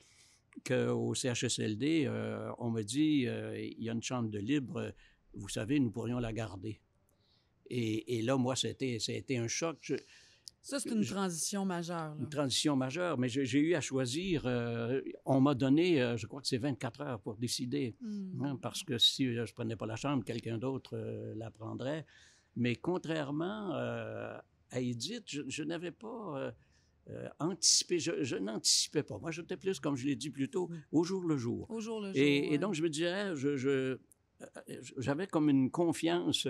[SPEAKER 3] qu'au CHSLD, on me dit, il y a une chambre de libre, vous savez, nous pourrions la garder. Et là, moi, ça a été un choc.
[SPEAKER 1] Ça, c'est une transition majeure. Là.
[SPEAKER 3] Une transition majeure, mais j'ai eu à choisir. On m'a donné, je crois que c'est 24 heures pour décider, hein, parce que si je ne prenais pas la chambre, quelqu'un d'autre la prendrait. Mais contrairement à Edith, je n'avais pas anticipé, je n'anticipais pas. Moi, j'étais plus, comme je l'ai dit plus tôt, au jour le jour.
[SPEAKER 1] Au jour le jour.
[SPEAKER 3] Et donc, je me disais, j'avais comme une confiance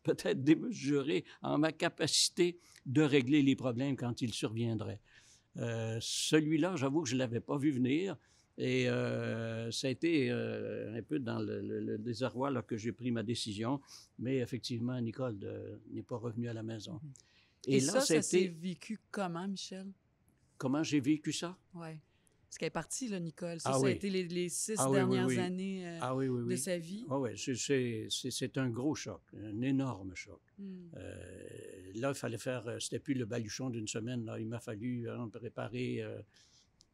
[SPEAKER 3] peut-être démesurée en ma capacité de régler les problèmes quand ils surviendraient. Celui-là, j'avoue que je ne l'avais pas vu venir et ça a été un peu dans le désarroi là, que j'ai pris ma décision, mais effectivement, Nicole n'est pas revenue à la maison.
[SPEAKER 1] Et là, ça s'est vécu comment, Michel?
[SPEAKER 3] Comment j'ai vécu ça?
[SPEAKER 1] Oui. Parce qu'elle est partie, là, Nicole. Ça,
[SPEAKER 3] Ah
[SPEAKER 1] ça a
[SPEAKER 3] oui.
[SPEAKER 1] été les 6
[SPEAKER 3] Ah oui,
[SPEAKER 1] dernières
[SPEAKER 3] oui, oui.
[SPEAKER 1] années de sa vie.
[SPEAKER 3] Ah oui, c'est un gros choc, un énorme choc. Là, il fallait faire, c'était plus le baluchon d'une semaine, là. Il m'a fallu préparer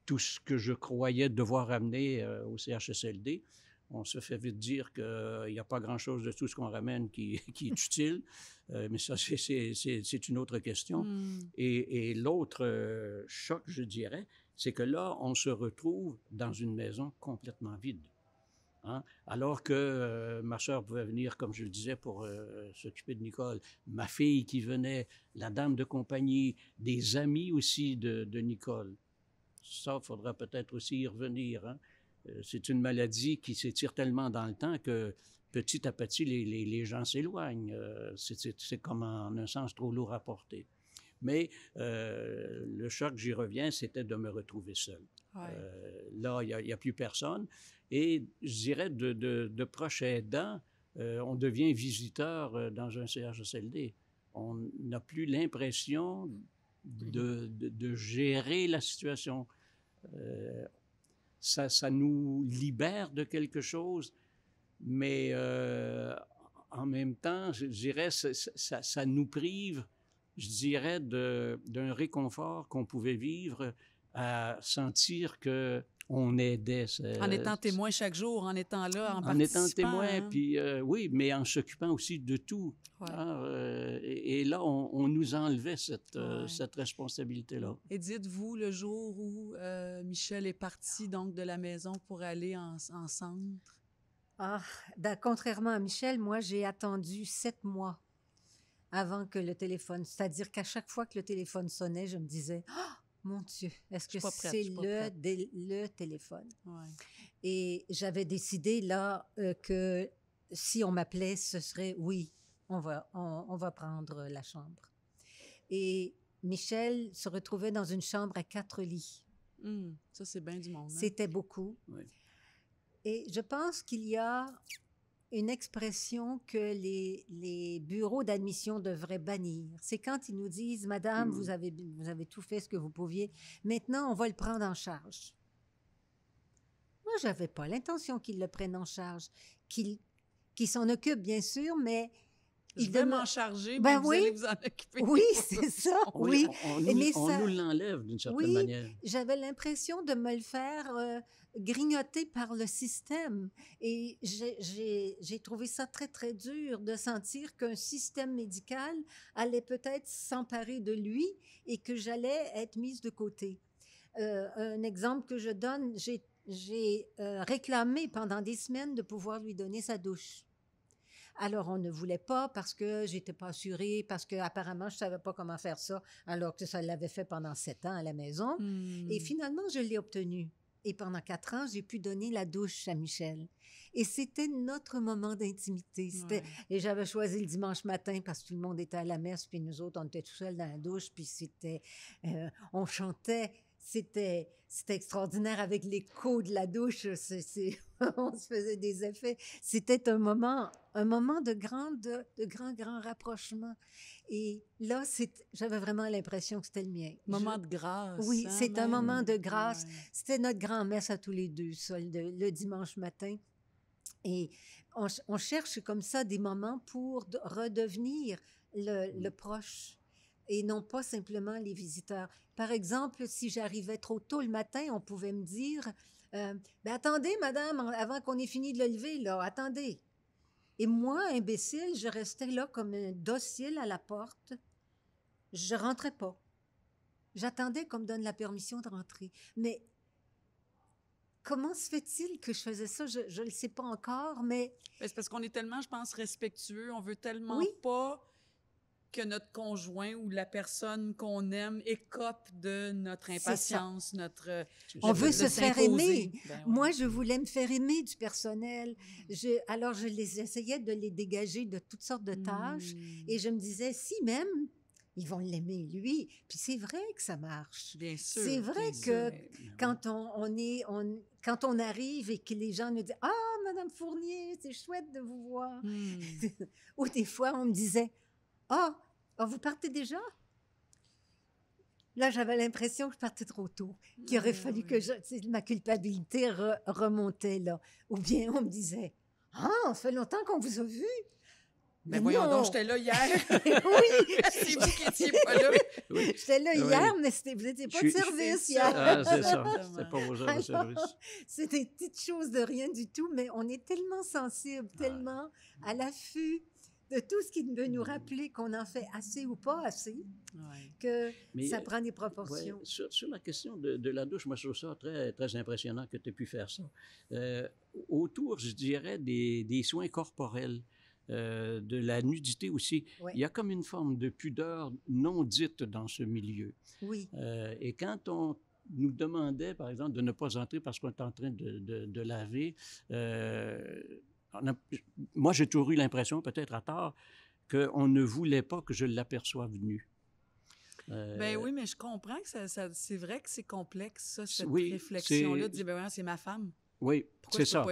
[SPEAKER 3] tout ce que je croyais devoir amener au CHSLD. On se fait vite dire qu'il n'y a pas grand-chose de tout ce qu'on ramène qui est utile, mais ça, c'est une autre question. Et l'autre choc, je dirais, c'est que là, on se retrouve dans une maison complètement vide. Hein? Alors que ma sœur pouvait venir, comme je le disais, pour s'occuper de Nicole, ma fille qui venait, la dame de compagnie, des amis aussi de Nicole. Ça, il faudra peut-être aussi y revenir. Hein? C'est une maladie qui s'étire tellement dans le temps que petit à petit, les gens s'éloignent. C'est comme en un sens trop lourd à porter. Mais le choc, j'y reviens, c'était de me retrouver seul. Ouais. Là, il n'y a plus personne. Et je dirais, de proche aidant, on devient visiteur dans un CHSLD. On n'a plus l'impression de gérer la situation. Ça nous libère de quelque chose, mais en même temps, je dirais, ça nous prive, je dirais, d'un réconfort qu'on pouvait vivre à sentir qu'on aidait.
[SPEAKER 1] En étant témoin chaque jour, en étant là, en participant.
[SPEAKER 3] En étant témoin, puis oui, mais en s'occupant aussi de tout.
[SPEAKER 1] Ouais.
[SPEAKER 3] Hein, et là, on nous enlevait cette responsabilité-là.
[SPEAKER 1] Et dites-vous, le jour où Michel est parti donc de la maison pour aller en centre?
[SPEAKER 2] Ah, contrairement à Michel, moi, j'ai attendu 7 mois avant que le téléphone... C'est-à-dire qu'à chaque fois que le téléphone sonnait, je me disais... Oh, mon Dieu, est-ce que c'est le téléphone?
[SPEAKER 1] Ouais.
[SPEAKER 2] Et j'avais décidé là que si on m'appelait, ce serait oui, on va prendre la chambre. Et Michel se retrouvait dans une chambre à 4 lits.
[SPEAKER 1] Ça, c'est bien du monde. Hein?
[SPEAKER 2] C'était beaucoup.
[SPEAKER 3] Oui.
[SPEAKER 2] Et je pense qu'il y a une expression que les bureaux d'admission devraient bannir. C'est quand ils nous disent « Madame, vous avez tout fait ce que vous pouviez. Maintenant, on va le prendre en charge. » Moi, je n'avais pas l'intention qu'ils le prennent en charge. Qu'ils s'en occupent, bien sûr, mais...
[SPEAKER 1] Je vais m'en charger, mais vous allez vous en occuper.
[SPEAKER 2] Oui, c'est ça, oui.
[SPEAKER 3] On nous l'enlève d'une certaine manière.
[SPEAKER 2] J'avais l'impression de me le faire grignoter par le système. Et j'ai trouvé ça très, très dur de sentir qu'un système médical allait peut-être s'emparer de lui et que j'allais être mise de côté. Un exemple que je donne, j'ai réclamé pendant des semaines de pouvoir lui donner sa douche. Alors, on ne voulait pas parce que j'étais pas assurée, parce qu'apparemment, je savais pas comment faire ça, alors que ça l'avait fait pendant 7 ans à la maison. Et finalement, je l'ai obtenu. Et pendant 4 ans, j'ai pu donner la douche à Michel. Et c'était notre moment d'intimité. Ouais. Et j'avais choisi le dimanche matin parce que tout le monde était à la messe, puis nous autres, on était tout seuls dans la douche, puis c'était... on chantait... c'était extraordinaire avec l'écho de la douche. On se faisait des effets. C'était un moment de grand rapprochement. Et là, j'avais vraiment l'impression que c'était le mien.
[SPEAKER 1] Moment de grâce.
[SPEAKER 2] Oui,
[SPEAKER 1] hein,
[SPEAKER 2] c'est un
[SPEAKER 1] même.
[SPEAKER 2] moment de grâce.
[SPEAKER 1] Ouais.
[SPEAKER 2] C'était notre grand-messe à tous les deux, ça, le dimanche matin. Et on cherche comme ça des moments pour redevenir le proche et non pas simplement les visiteurs. Par exemple, si j'arrivais trop tôt le matin, on pouvait me dire ben attendez, madame, avant qu'on ait fini de le lever, là, attendez. Et moi, imbécile, je restais là comme un docile à la porte. Je rentrais pas. J'attendais qu'on me donne la permission de rentrer. Mais comment se fait-il que je faisais ça? Je ne le sais pas encore, mais...
[SPEAKER 1] C'est parce qu'on est tellement, je pense, respectueux. On veut tellement
[SPEAKER 2] Oui.
[SPEAKER 1] pas que notre conjoint ou la personne qu'on aime écope de notre impatience, notre...
[SPEAKER 2] On veut se faire aimer.
[SPEAKER 1] Ben,
[SPEAKER 2] Moi, je voulais me faire aimer du personnel. Alors, essayais de les dégager de toutes sortes de tâches. Et je me disais, si même, ils vont l'aimer, lui. Puis c'est vrai que ça marche.
[SPEAKER 1] Bien sûr.
[SPEAKER 2] C'est vrai que quand quand on arrive et que les gens nous disent « Ah, Madame Fournier, c'est chouette de vous voir. » Ou des fois, on me disait « Ah, vous partez déjà? » Là, j'avais l'impression que je partais trop tôt, qu'il aurait fallu que ma culpabilité remontait là. Ou bien on me disait « Ah, ça fait longtemps qu'on vous a vu. »
[SPEAKER 1] Mais voyons donc, j'étais là hier.
[SPEAKER 2] Oui!
[SPEAKER 1] C'est vous qui n'étiez pas là.
[SPEAKER 2] Oui. J'étais là hier, mais vous n'étiez pas de service hier.
[SPEAKER 3] Ah, c'est ça. C'était pas vos heures de service.
[SPEAKER 2] C'est des petites choses de rien du tout, mais on est tellement sensible, tellement à l'affût de tout ce qui veut nous rappeler qu'on en fait assez ou pas assez, que ça prend des proportions.
[SPEAKER 3] Sur la question de la douche, moi, je trouve ça très, très impressionnant que tu aies pu faire ça. Autour, je dirais, des soins corporels. De la nudité aussi. Oui. Il y a comme une forme de pudeur non dite dans ce milieu.
[SPEAKER 2] Oui.
[SPEAKER 3] Et quand on nous demandait, par exemple, de ne pas entrer parce qu'on est en train de laver, moi, j'ai toujours eu l'impression, peut-être à tort, qu'on ne voulait pas que je l'aperçoive nu.
[SPEAKER 1] Ben oui, mais je comprends que c'est vrai que c'est complexe, ça, cette réflexion-là, de dire, ben ouais, c'est ma femme.
[SPEAKER 3] Oui, c'est ça.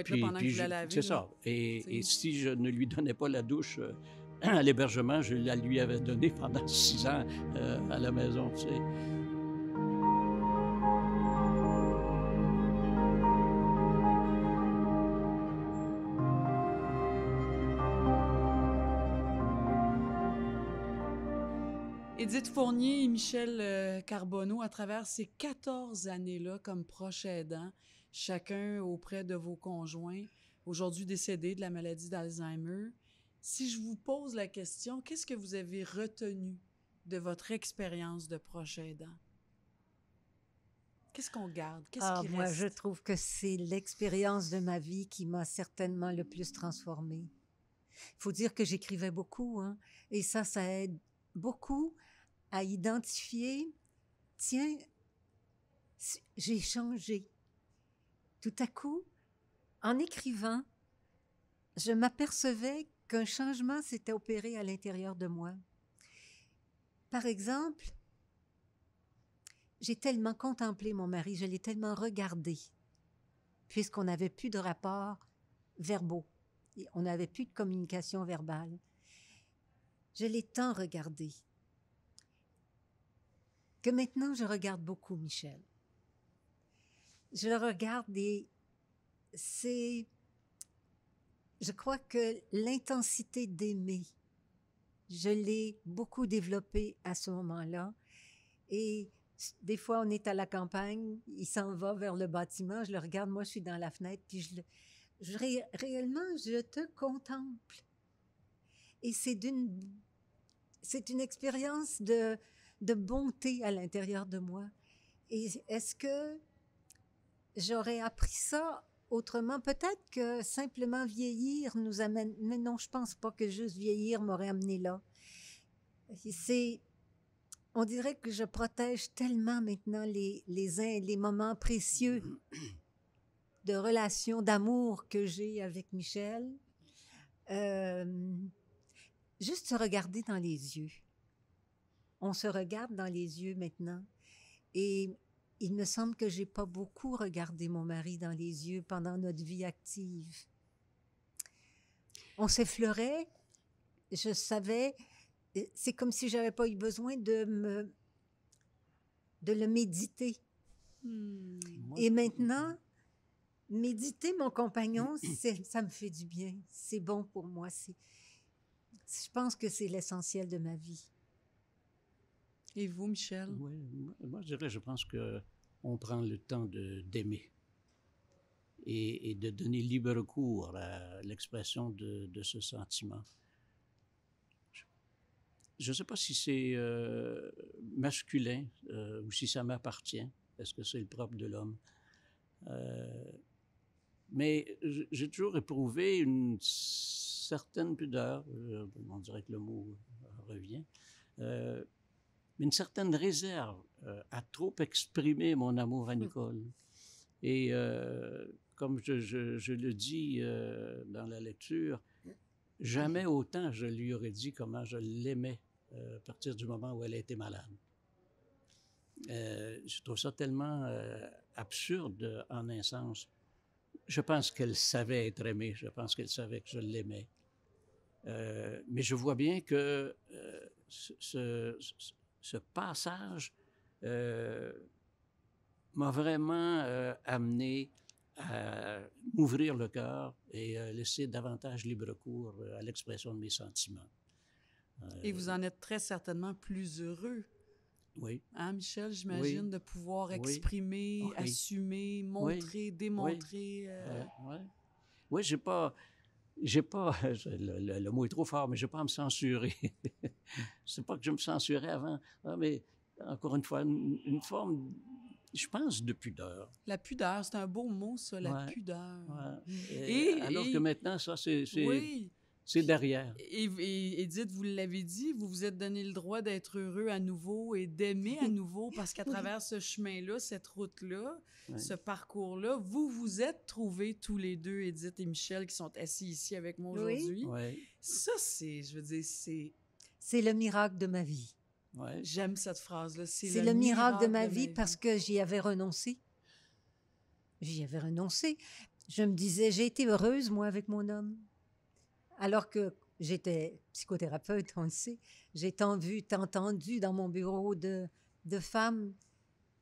[SPEAKER 1] C'est
[SPEAKER 3] ça. Et si je ne lui donnais pas la douche à l'hébergement, je la lui avais donnée pendant 6 ans à la maison, tu sais.
[SPEAKER 1] Édith Fournier et Michel Carbonneau, à travers ces 14 années-là comme proches aidants, chacun auprès de vos conjoints, aujourd'hui décédés de la maladie d'Alzheimer. Si je vous pose la question, qu'est-ce que vous avez retenu de votre expérience de proche aidant? Qu'est-ce qu'on garde? Qu'est-ce qui
[SPEAKER 2] moi,
[SPEAKER 1] reste?
[SPEAKER 2] je trouve que c'est l'expérience de ma vie qui m'a certainement le plus transformée. Il faut dire que j'écrivais beaucoup, hein, et ça aide beaucoup à identifier, tiens, j'ai changé. Tout à coup, en écrivant, je m'apercevais qu'un changement s'était opéré à l'intérieur de moi. Par exemple, j'ai tellement contemplé mon mari, je l'ai tellement regardé, puisqu'on n'avait plus de rapports verbaux, on n'avait plus de communication verbale. Je l'ai tant regardé que maintenant je regarde beaucoup Michel. Je le regarde et je crois que l'intensité d'aimer, je l'ai beaucoup développée à ce moment-là. Et des fois, on est à la campagne, il s'en va vers le bâtiment, je le regarde, moi je suis dans la fenêtre, puis réellement, je te contemple. Et c'est une expérience de bonté à l'intérieur de moi. Et est-ce que j'aurais appris ça autrement? Peut-être que simplement vieillir nous amène... Mais non, je pense pas que juste vieillir m'aurait amené là. On dirait que je protège tellement maintenant les moments précieux de relations, d'amour que j'ai avec Michel. Juste se regarder dans les yeux. On se regarde dans les yeux maintenant. Et il me semble que j'ai pas beaucoup regardé mon mari dans les yeux pendant notre vie active. On s'effleurait, je savais, c'est comme si j'avais pas eu besoin de le méditer.
[SPEAKER 3] Moi,
[SPEAKER 2] Et maintenant, méditer mon compagnon, ça me fait du bien. C'est bon pour moi. Je pense que c'est l'essentiel de ma vie.
[SPEAKER 1] Et vous, Michel?
[SPEAKER 3] oui, moi, je dirais, je pense qu'on prend le temps d'aimer et de donner libre cours à l'expression de ce sentiment. Je ne sais pas si c'est masculin ou si ça m'appartient. Est-ce que c'est le propre de l'homme? Mais j'ai toujours éprouvé une certaine pudeur, on dirait que le mot revient, mais une certaine réserve à trop exprimer mon amour à Nicole. Et comme je le dis dans la lecture, jamais autant je lui aurais dit comment je l'aimais à partir du moment où elle a été malade. Je trouve ça tellement absurde en un sens. Je pense qu'elle savait être aimée, je pense qu'elle savait que je l'aimais. Mais je vois bien que ce passage m'a vraiment amené à m'ouvrir le cœur et laisser davantage libre cours à l'expression de mes sentiments.
[SPEAKER 1] Et vous en êtes très certainement plus heureux.
[SPEAKER 3] Oui.
[SPEAKER 1] Hein, Michel, j'imagine,
[SPEAKER 3] Oui.
[SPEAKER 1] de pouvoir
[SPEAKER 3] Oui.
[SPEAKER 1] exprimer,
[SPEAKER 3] Oui.
[SPEAKER 1] assumer, montrer, démontrer.
[SPEAKER 3] Oui, j'ai pas, le mot est trop fort, mais j'ai pas à me censurer. C'est pas que je me censurais avant, mais encore une fois, une forme, je pense, de pudeur.
[SPEAKER 1] La pudeur, c'est un beau mot, ça, la pudeur.
[SPEAKER 3] Ouais. Alors que maintenant, ça,
[SPEAKER 1] oui.
[SPEAKER 3] C'est derrière.
[SPEAKER 1] Et Edith, vous l'avez dit, vous vous êtes donné le droit d'être heureux à nouveau et d'aimer à nouveau parce qu'à travers ce chemin-là, cette route-là, ce parcours-là, vous vous êtes trouvés tous les deux, Edith et Michel, qui sont assis ici avec moi aujourd'hui.
[SPEAKER 3] Oui.
[SPEAKER 1] Ça, c'est, je veux dire, c'est...
[SPEAKER 2] C'est le miracle de ma vie.
[SPEAKER 3] Ouais.
[SPEAKER 1] J'aime cette phrase-là.
[SPEAKER 2] C'est le miracle de ma vie parce que j'y avais renoncé. J'y avais renoncé. Je me disais, j'ai été heureuse, moi, avec mon homme. Alors que j'étais psychothérapeute, on le sait, j'ai tant vu, tant entendu dans mon bureau de femmes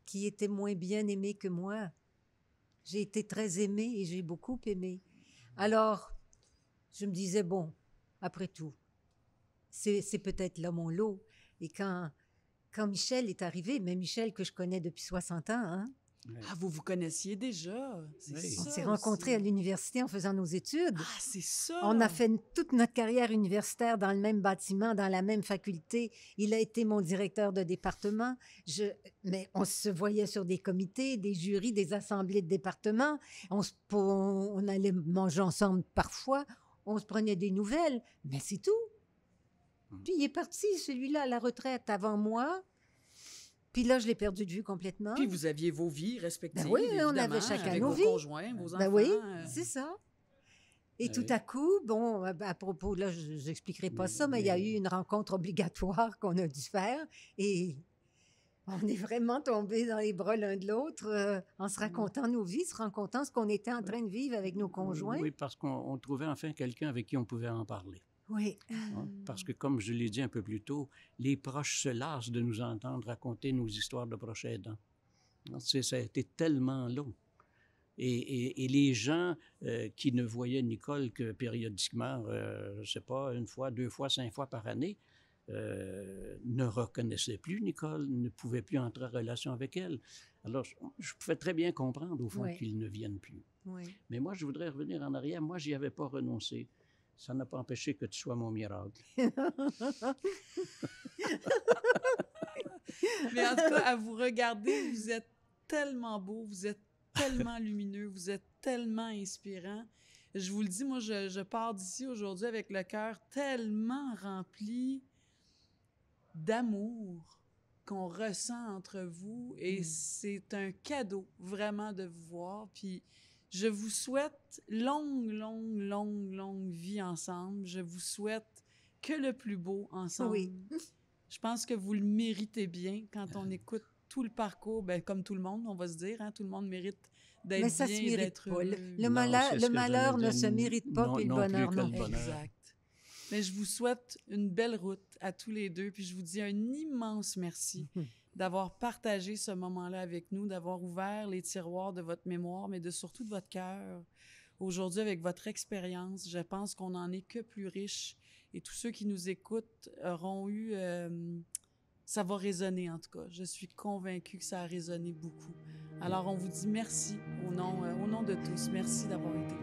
[SPEAKER 2] qui étaient moins bien aimées que moi. J'ai été très aimée et j'ai beaucoup aimé. Alors, je me disais, bon, après tout, c'est peut-être là mon lot. Et quand Michel est arrivé, mais Michel que je connais depuis 60 ans, hein,
[SPEAKER 1] Ah, vous vous connaissiez déjà. C'est ça.
[SPEAKER 2] On s'est rencontrés à l'université en faisant nos études.
[SPEAKER 1] Ah, c'est ça.
[SPEAKER 2] On a fait toute notre carrière universitaire dans le même bâtiment, dans la même faculté. Il a été mon directeur de département. Mais on se voyait sur des comités, des jurys, des assemblées de département. On allait manger ensemble parfois. On se prenait des nouvelles, mais c'est tout. Puis il est parti, celui-là, à la retraite avant moi. Puis là, je l'ai perdu de vue complètement.
[SPEAKER 1] Puis vous aviez vos vies respectives.
[SPEAKER 2] Ben oui, on avait chacun
[SPEAKER 1] avec
[SPEAKER 2] nos
[SPEAKER 1] vos
[SPEAKER 2] vies.
[SPEAKER 1] Conjoints, vos enfants.
[SPEAKER 2] Ben oui, c'est ça. Et tout à coup, bon, à propos, là, je n'expliquerai pas ça, mais il y a eu une rencontre obligatoire qu'on a dû faire. Et on est vraiment tombés dans les bras l'un de l'autre en se racontant nos vies, se racontant ce qu'on était en train de vivre avec nos conjoints.
[SPEAKER 3] Oui, parce qu'on trouvait enfin quelqu'un avec qui on pouvait en parler.
[SPEAKER 2] Oui.
[SPEAKER 3] Parce que, comme je l'ai dit un peu plus tôt, les proches se lassent de nous entendre raconter nos histoires de proches aidants. Ça a été tellement long. Et les gens qui ne voyaient Nicole que périodiquement, je ne sais pas, 1 fois, 2 fois, 5 fois par année, ne reconnaissaient plus Nicole, ne pouvaient plus entrer en relation avec elle. Alors, je pouvais très bien comprendre, au fond, qu'ils ne viennent plus.
[SPEAKER 2] Oui.
[SPEAKER 3] Mais moi, je voudrais revenir en arrière. Moi, je n'y avais pas renoncé. Ça n'a pas empêché que tu sois mon miracle.
[SPEAKER 1] Mais en tout cas, à vous regarder, vous êtes tellement beau, vous êtes tellement lumineux, vous êtes tellement inspirant. Je vous le dis, moi, je pars d'ici aujourd'hui avec le cœur tellement rempli d'amour qu'on ressent entre vous et c'est un cadeau vraiment de vous voir. Puis je vous souhaite longue vie ensemble. Je vous souhaite que le plus beau ensemble.
[SPEAKER 2] Oui.
[SPEAKER 1] Je pense que vous le méritez bien quand on écoute tout le parcours, ben, comme tout le monde, on va se dire, hein, tout le monde mérite d'être
[SPEAKER 2] Mais ça
[SPEAKER 1] bien,
[SPEAKER 2] se mérite
[SPEAKER 1] d'être
[SPEAKER 2] pas.
[SPEAKER 1] heureux.
[SPEAKER 2] Le
[SPEAKER 3] Non,
[SPEAKER 2] malheur,
[SPEAKER 3] c'est
[SPEAKER 2] le
[SPEAKER 3] ce que
[SPEAKER 2] malheur
[SPEAKER 3] j'allais
[SPEAKER 2] ne
[SPEAKER 3] dire.
[SPEAKER 2] se mérite pas,
[SPEAKER 3] Non,
[SPEAKER 2] puis le
[SPEAKER 3] non plus
[SPEAKER 2] bonheur
[SPEAKER 3] que
[SPEAKER 2] non
[SPEAKER 3] le
[SPEAKER 2] plus.
[SPEAKER 3] bonheur.
[SPEAKER 1] Exact. Mais je vous souhaite une belle route à tous les deux, puis je vous dis un immense merci d'avoir partagé ce moment-là avec nous, d'avoir ouvert les tiroirs de votre mémoire, mais surtout de votre cœur. Aujourd'hui, avec votre expérience, je pense qu'on n'en est que plus riche, et tous ceux qui nous écoutent auront eu... ça va résonner, en tout cas. Je suis convaincue que ça a résonné beaucoup. Alors, on vous dit merci au nom de tous. Merci d'avoir été là.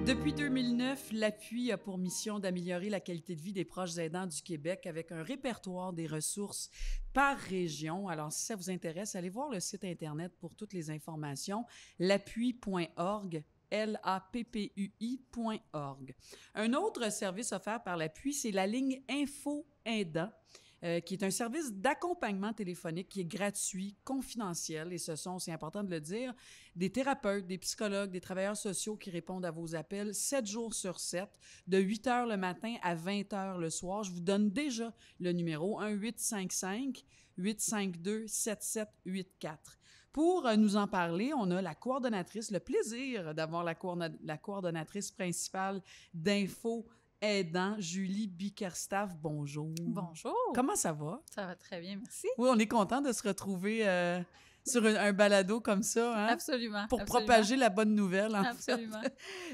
[SPEAKER 1] Depuis 2009, l'Appui a pour mission d'améliorer la qualité de vie des proches aidants du Québec avec un répertoire des ressources par région. Alors, si ça vous intéresse, allez voir le site Internet pour toutes les informations, l'appui.org, lappui.org. Un autre service offert par l'Appui, c'est la ligne Info Aidant, qui est un service d'accompagnement téléphonique qui est gratuit, confidentiel, et ce sont, c'est important de le dire, des thérapeutes, des psychologues, des travailleurs sociaux qui répondent à vos appels 7 jours sur 7, de 8 heures le matin à 20 heures le soir. Je vous donne déjà le numéro 1-855-852-7784. Pour nous en parler, on a la coordonnatrice, le plaisir d'avoir la coordonnatrice principale d'Info Aidant, Julie Bickerstaff. Bonjour.
[SPEAKER 4] Bonjour.
[SPEAKER 1] Comment ça va?
[SPEAKER 4] Ça va très bien, merci.
[SPEAKER 1] Oui, on est content de se retrouver sur un balado comme ça, hein?
[SPEAKER 4] Absolument.
[SPEAKER 1] Pour
[SPEAKER 4] absolument.
[SPEAKER 1] propager la bonne nouvelle, en
[SPEAKER 4] Absolument.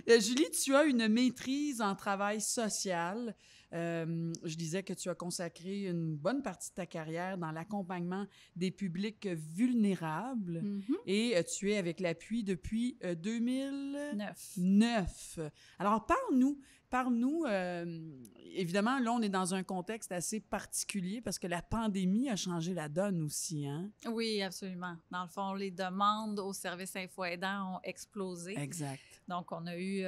[SPEAKER 1] fait. Julie, tu as une maîtrise en travail social. Je disais que tu as consacré une bonne partie de ta carrière dans l'accompagnement des publics vulnérables et tu es avec l'Appui depuis 2009. Alors, parle-nous, évidemment, là, on est dans un contexte assez particulier parce que la pandémie a changé la donne aussi, hein?
[SPEAKER 4] Oui, absolument. Dans le fond, les demandes au service Info Aidant ont explosé.
[SPEAKER 1] Exact.
[SPEAKER 4] Donc, on a eu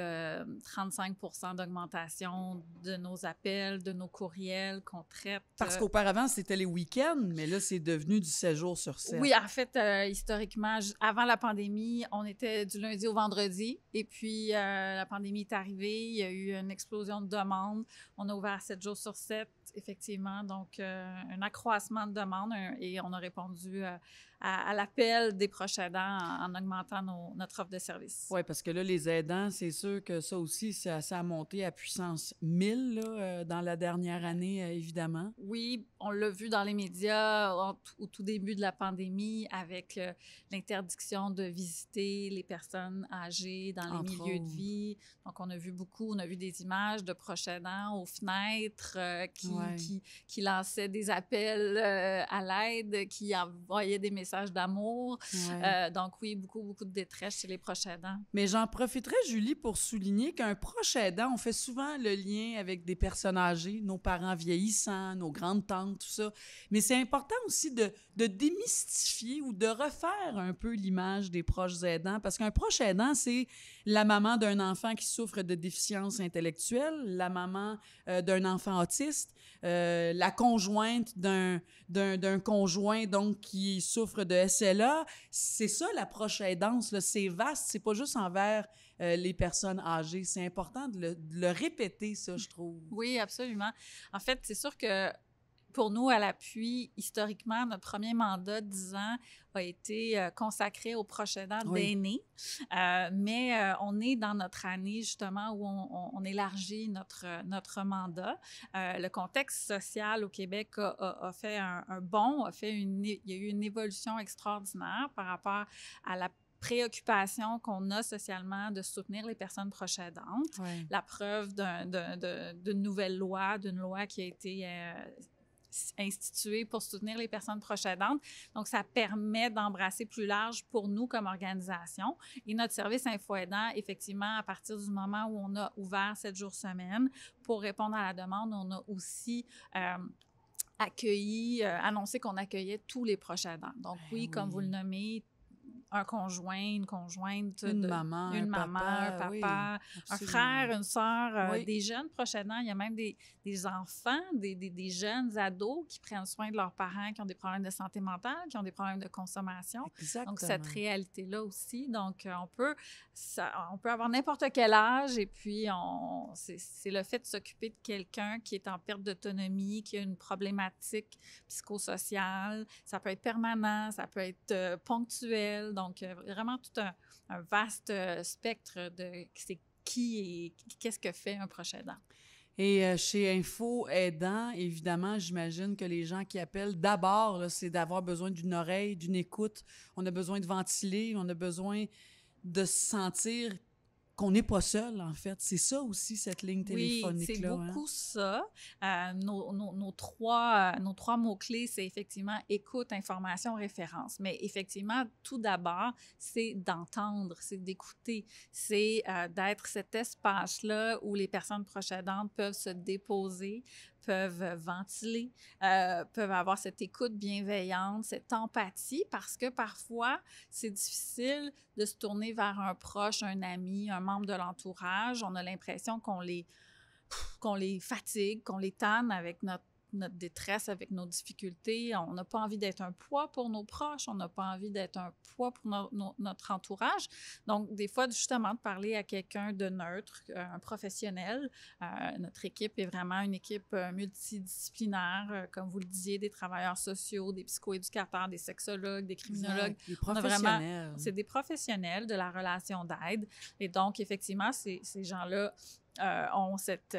[SPEAKER 4] 35 % d'augmentation de nos appels, de nos courriels qu'on traite.
[SPEAKER 1] Parce qu'auparavant, c'était les week-ends, mais là, c'est devenu du 7 jours sur 7.
[SPEAKER 4] Oui, en fait, historiquement, avant la pandémie, on était du lundi au vendredi. Et puis, la pandémie est arrivée, il y a eu une explosion de demandes. On a ouvert 7 jours sur 7, effectivement. Donc, un accroissement de demandes et on a répondu à l'appel des proches aidants en augmentant notre offre de service.
[SPEAKER 1] Oui, parce que là, les aidants, c'est sûr que ça aussi, ça a monté à puissance 1000 là, dans la dernière année, évidemment.
[SPEAKER 4] Oui, on l'a vu dans les médias au tout début de la pandémie avec l'interdiction de visiter les personnes âgées dans les milieux de vie. Donc, on a vu des images de proches aidants aux fenêtres qui lançaient des appels à l'aide, qui envoyaient des messages d'amour. Ouais. Donc oui, beaucoup de détresse chez les proches aidants.
[SPEAKER 1] Mais j'en profiterai, Julie, pour souligner qu'un proche aidant, on fait souvent le lien avec des personnes âgées, nos parents vieillissants, nos grandes-tantes, tout ça. Mais c'est important aussi de démystifier ou de refaire un peu l'image des proches aidants, parce qu'un proche aidant, c'est la maman d'un enfant qui souffre de déficience intellectuelle, la maman d'un enfant autiste, la conjointe d'un conjoint donc qui souffre de SLA. C'est ça, l'approche aidance, là. C'est vaste, c'est pas juste envers les personnes âgées. C'est important de le répéter, ça, je trouve.
[SPEAKER 4] Oui, absolument. En fait, c'est sûr que pour nous, à l'Appui, historiquement, notre premier mandat, 10 ans, a été consacré aux proches aidants d'aînés. Mais on est dans notre année, justement, où on élargit notre mandat. Le contexte social au Québec a fait un bond, il y a eu une évolution extraordinaire par rapport à la préoccupation qu'on a socialement de soutenir les personnes proches aidantes. Ouais. La preuve d'une nouvelle loi, d'une loi qui a été instituée pour soutenir les personnes proches aidantes. Donc, ça permet d'embrasser plus large pour nous comme organisation. Et notre service Info Aidant, effectivement, à partir du moment où on a ouvert 7 jours semaine, pour répondre à la demande, on a aussi annoncé qu'on accueillait tous les proches aidants. Donc, oui, comme vous le nommez, un conjoint, une conjointe,
[SPEAKER 1] une maman,
[SPEAKER 4] un papa,
[SPEAKER 1] oui,
[SPEAKER 4] un
[SPEAKER 1] absolument.
[SPEAKER 4] frère, une sœur,
[SPEAKER 1] Oui.
[SPEAKER 4] des jeunes proches aidants. Il y a même des enfants, des jeunes ados qui prennent soin de leurs parents qui ont des problèmes de santé mentale, qui ont des problèmes de consommation.
[SPEAKER 1] Exactement.
[SPEAKER 4] Donc, cette réalité-là aussi. Donc, on peut avoir n'importe quel âge et puis c'est le fait de s'occuper de quelqu'un qui est en perte d'autonomie, qui a une problématique psychosociale. Ça peut être permanent, ça peut être ponctuel. Donc, vraiment tout un vaste spectre de c'est qui et qu'est-ce que fait un proche aidant.
[SPEAKER 1] Et chez Info Aidant, évidemment, j'imagine que les gens qui appellent, d'abord, là, c'est d'avoir besoin d'une oreille, d'une écoute. On a besoin de ventiler, on a besoin de se sentir qu'on n'est pas seul, en fait. C'est ça aussi, cette ligne téléphonique-là.
[SPEAKER 4] Oui, c'est beaucoup ça. Nos trois mots-clés, c'est effectivement écoute, information, référence. Mais effectivement, tout d'abord, c'est d'entendre, c'est d'écouter, c'est d'être cet espace-là où les personnes proches aidantes peuvent se déposer, peuvent ventiler, peuvent avoir cette écoute bienveillante, cette empathie, parce que parfois, c'est difficile de se tourner vers un proche, un ami, un membre de l'entourage. On a l'impression qu'on les fatigue, qu'on les tanne avec notre détresse, avec nos difficultés. On n'a pas envie d'être un poids pour nos proches, on n'a pas envie d'être un poids pour notre entourage. Donc, des fois, justement, de parler à quelqu'un de neutre, un professionnel. Notre équipe est vraiment une équipe multidisciplinaire, comme vous le disiez, des travailleurs sociaux, des psychoéducateurs, des sexologues, des criminologues.
[SPEAKER 1] Des professionnels.
[SPEAKER 4] C'est des professionnels de la relation d'aide. Et donc, effectivement, ces gens-là ont cette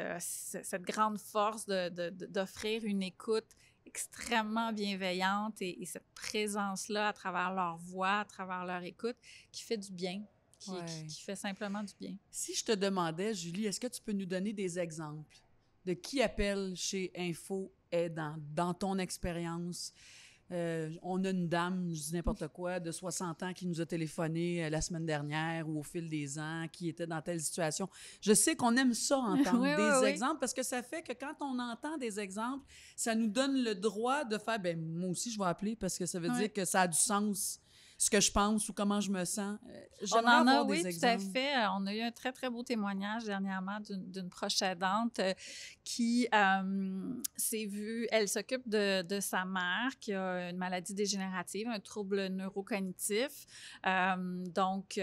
[SPEAKER 4] grande force d'offrir une écoute extrêmement bienveillante et cette présence-là à travers leur voix, à travers leur écoute, qui fait du bien, qui fait simplement du bien.
[SPEAKER 1] Si je te demandais, Julie, est-ce que tu peux nous donner des exemples de qui appelle chez Info Aidant, dans ton expérience? On a une dame, je dis n'importe quoi, de 60 ans qui nous a téléphoné la semaine dernière ou au fil des ans, qui était dans telle situation. Je sais qu'on aime ça, entendre des exemples, parce que ça fait que quand on entend des exemples, ça nous donne le droit de faire, ben moi aussi, je vais appeler, parce que ça veut dire que ça a du sens, ce que je pense ou comment je me sens.
[SPEAKER 4] On en a, oui, tout à fait. On a eu un très, très beau témoignage dernièrement d'une proche aidante qui s'est vue, elle s'occupe de sa mère qui a une maladie dégénérative, un trouble neurocognitif. Donc,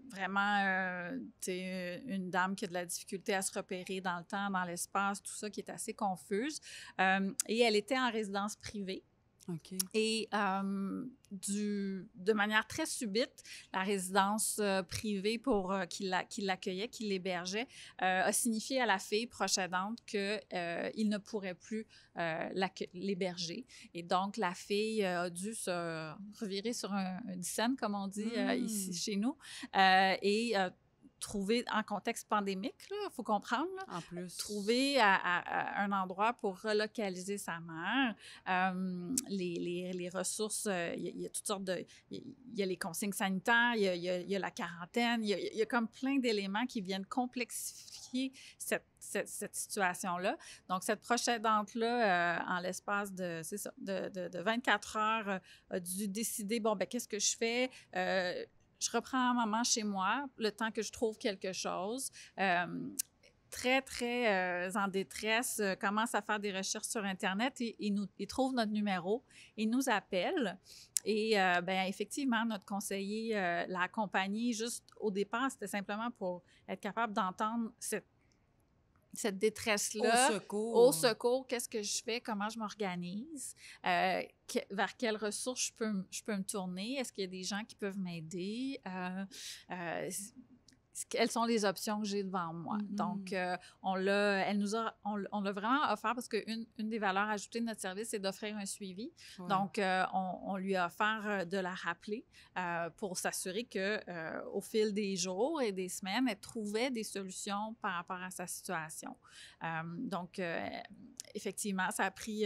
[SPEAKER 4] vraiment, une dame qui a de la difficulté à se repérer dans le temps, dans l'espace, tout ça qui est assez confuse. Et elle était en résidence privée.
[SPEAKER 1] OK.
[SPEAKER 4] Et de manière très subite, la résidence privée qui l'accueillait, qui l'hébergeait, a signifié à la fille proche aidante qu'il ne pourrait plus l'héberger. Et donc, la fille a dû se revirer sur un dixaine, comme on dit ici chez nous, et trouver, en contexte pandémique, il faut comprendre, là,
[SPEAKER 1] en plus,
[SPEAKER 4] trouver un endroit pour relocaliser sa mère. Les ressources, il y a toutes sortes de... Il y a les consignes sanitaires, il y a la quarantaine, il y a comme plein d'éléments qui viennent complexifier cette situation-là. Donc, cette proche aidante-là, en l'espace de 24 heures, a dû décider, bon, ben qu'est-ce que je fais? Je reprends maman chez moi, le temps que je trouve quelque chose. Très, très en détresse, commence à faire des recherches sur Internet et il trouve notre numéro. Il nous appelle. Et bien, effectivement, notre conseiller l'a accompagné juste au départ. C'était simplement pour être capable d'entendre cette détresse-là. Au secours, qu'est-ce que je fais? Comment je m'organise? Vers quelles ressources je peux me tourner? Est-ce qu'il y a des gens qui peuvent m'aider? Quelles sont les options que j'ai devant moi? Mm-hmm. Donc, on l'a vraiment offert parce qu'une des valeurs ajoutées de notre service, c'est d'offrir un suivi. Ouais. Donc, on lui a offert de la rappeler pour s'assurer qu'au fil des jours et des semaines, elle trouvait des solutions par rapport à sa situation. Donc, effectivement, ça a pris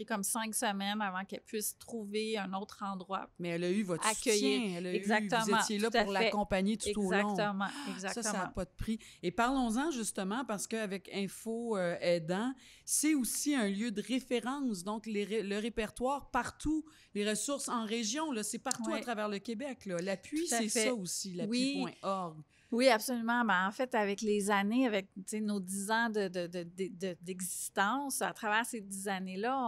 [SPEAKER 4] comme 5 semaines avant qu'elle puisse trouver un autre endroit.
[SPEAKER 1] Mais elle a eu votre soutien. Vous étiez là pour l'accompagner tout au long.
[SPEAKER 4] Exactement. exactement.
[SPEAKER 1] Ça n'a pas de prix. Et parlons-en justement parce qu'avec Info Aidant, c'est aussi un lieu de référence. Donc, le répertoire partout, les ressources en région, là, c'est partout à travers le Québec. Là. L'appui, c'est ça aussi, l'appui.org.
[SPEAKER 4] Oui, absolument. Ben, en fait, avec les années, avec nos 10 ans d'existence, à travers ces 10 années-là,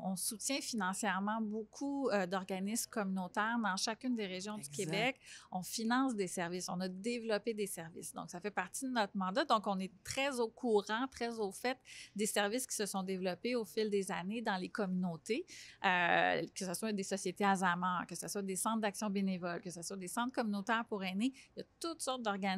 [SPEAKER 4] on soutient financièrement beaucoup d'organismes communautaires dans chacune des régions du Québec. On finance des services, on a développé des services. Donc, ça fait partie de notre mandat. Donc, on est très au courant, très au fait des services qui se sont développés au fil des années dans les communautés, que ce soit des sociétés Alzheimer, que ce soit des centres d'action bénévole, que ce soit des centres communautaires pour aînés. Il y a toutes sortes d'organisations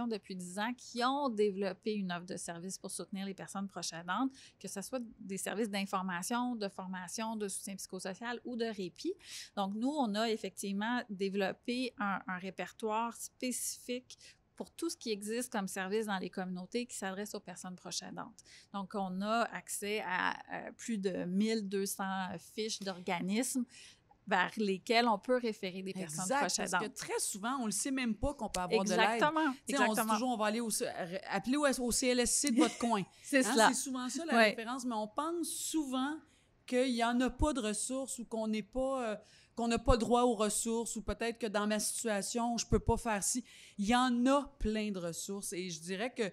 [SPEAKER 4] depuis 10 ans qui ont développé une offre de services pour soutenir les personnes proches aidantes, que ce soit des services d'information, de formation, de soutien psychosocial ou de répit. Donc, nous, on a effectivement développé un répertoire spécifique pour tout ce qui existe comme service dans les communautés qui s'adresse aux personnes proches aidantes. Donc, on a accès à plus de 1200 fiches d'organismes vers lesquels on peut référer des personnes proches aidantes.
[SPEAKER 1] Parce que très souvent, on ne le sait même pas qu'on peut avoir de l'aide.
[SPEAKER 4] Exactement.
[SPEAKER 1] On se dit toujours, on va aller appeler au CLSC de votre coin.
[SPEAKER 4] C'est cela.
[SPEAKER 1] C'est souvent ça la référence, mais on pense souvent qu'il n'y en a pas de ressources ou qu'on n'a pas droit aux ressources ou peut-être que dans ma situation, je ne peux pas faire ci. Il y en a plein de ressources et je dirais que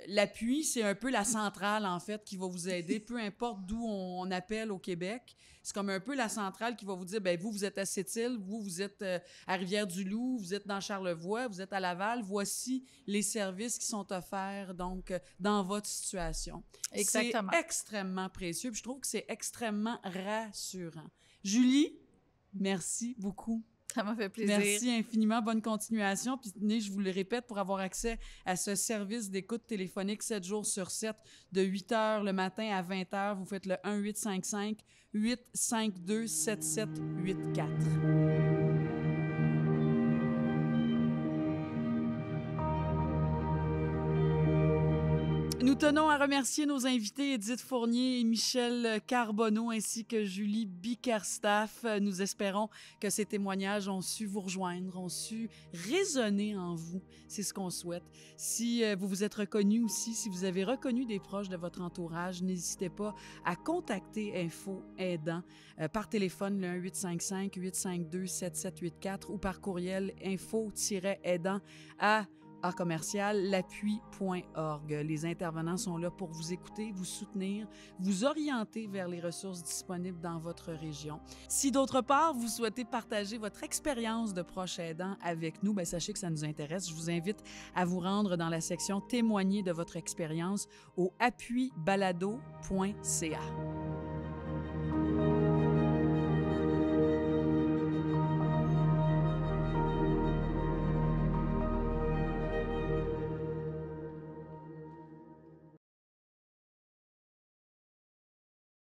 [SPEAKER 1] l'appui, c'est un peu la centrale, en fait, qui va vous aider, peu importe d'où on appelle au Québec. C'est comme un peu la centrale qui va vous dire, bien, vous êtes à Sept-Îles, vous êtes à Rivière-du-Loup, vous êtes dans Charlevoix, vous êtes à Laval. Voici les services qui sont offerts, donc, dans votre situation.
[SPEAKER 4] Exactement.
[SPEAKER 1] C'est extrêmement précieux, puis je trouve que c'est extrêmement rassurant. Julie, merci beaucoup.
[SPEAKER 4] Ça m'a fait plaisir.
[SPEAKER 1] Merci infiniment. Bonne continuation. Puis tenez, je vous le répète, pour avoir accès à ce service d'écoute téléphonique 7 jours sur 7, de 8 h le matin à 20 h, vous faites le 1-855-852-7784. Nous tenons à remercier nos invités Édith Fournier et Michel Carbonneau ainsi que Julie Bickerstaff. Nous espérons que ces témoignages ont su vous rejoindre, ont su résonner en vous. C'est ce qu'on souhaite. Si vous vous êtes reconnus aussi, si vous avez reconnu des proches de votre entourage, n'hésitez pas à contacter Info Aidant par téléphone le 1-855-852-7784 ou par courriel info-aidant à l'appui.org. Les intervenants sont là pour vous écouter, vous soutenir, vous orienter vers les ressources disponibles dans votre région. Si d'autre part, vous souhaitez partager votre expérience de proche aidant avec nous, bien, sachez que ça nous intéresse. Je vous invite à vous rendre dans la section « Témoigner de votre expérience » au appuibalado.ca.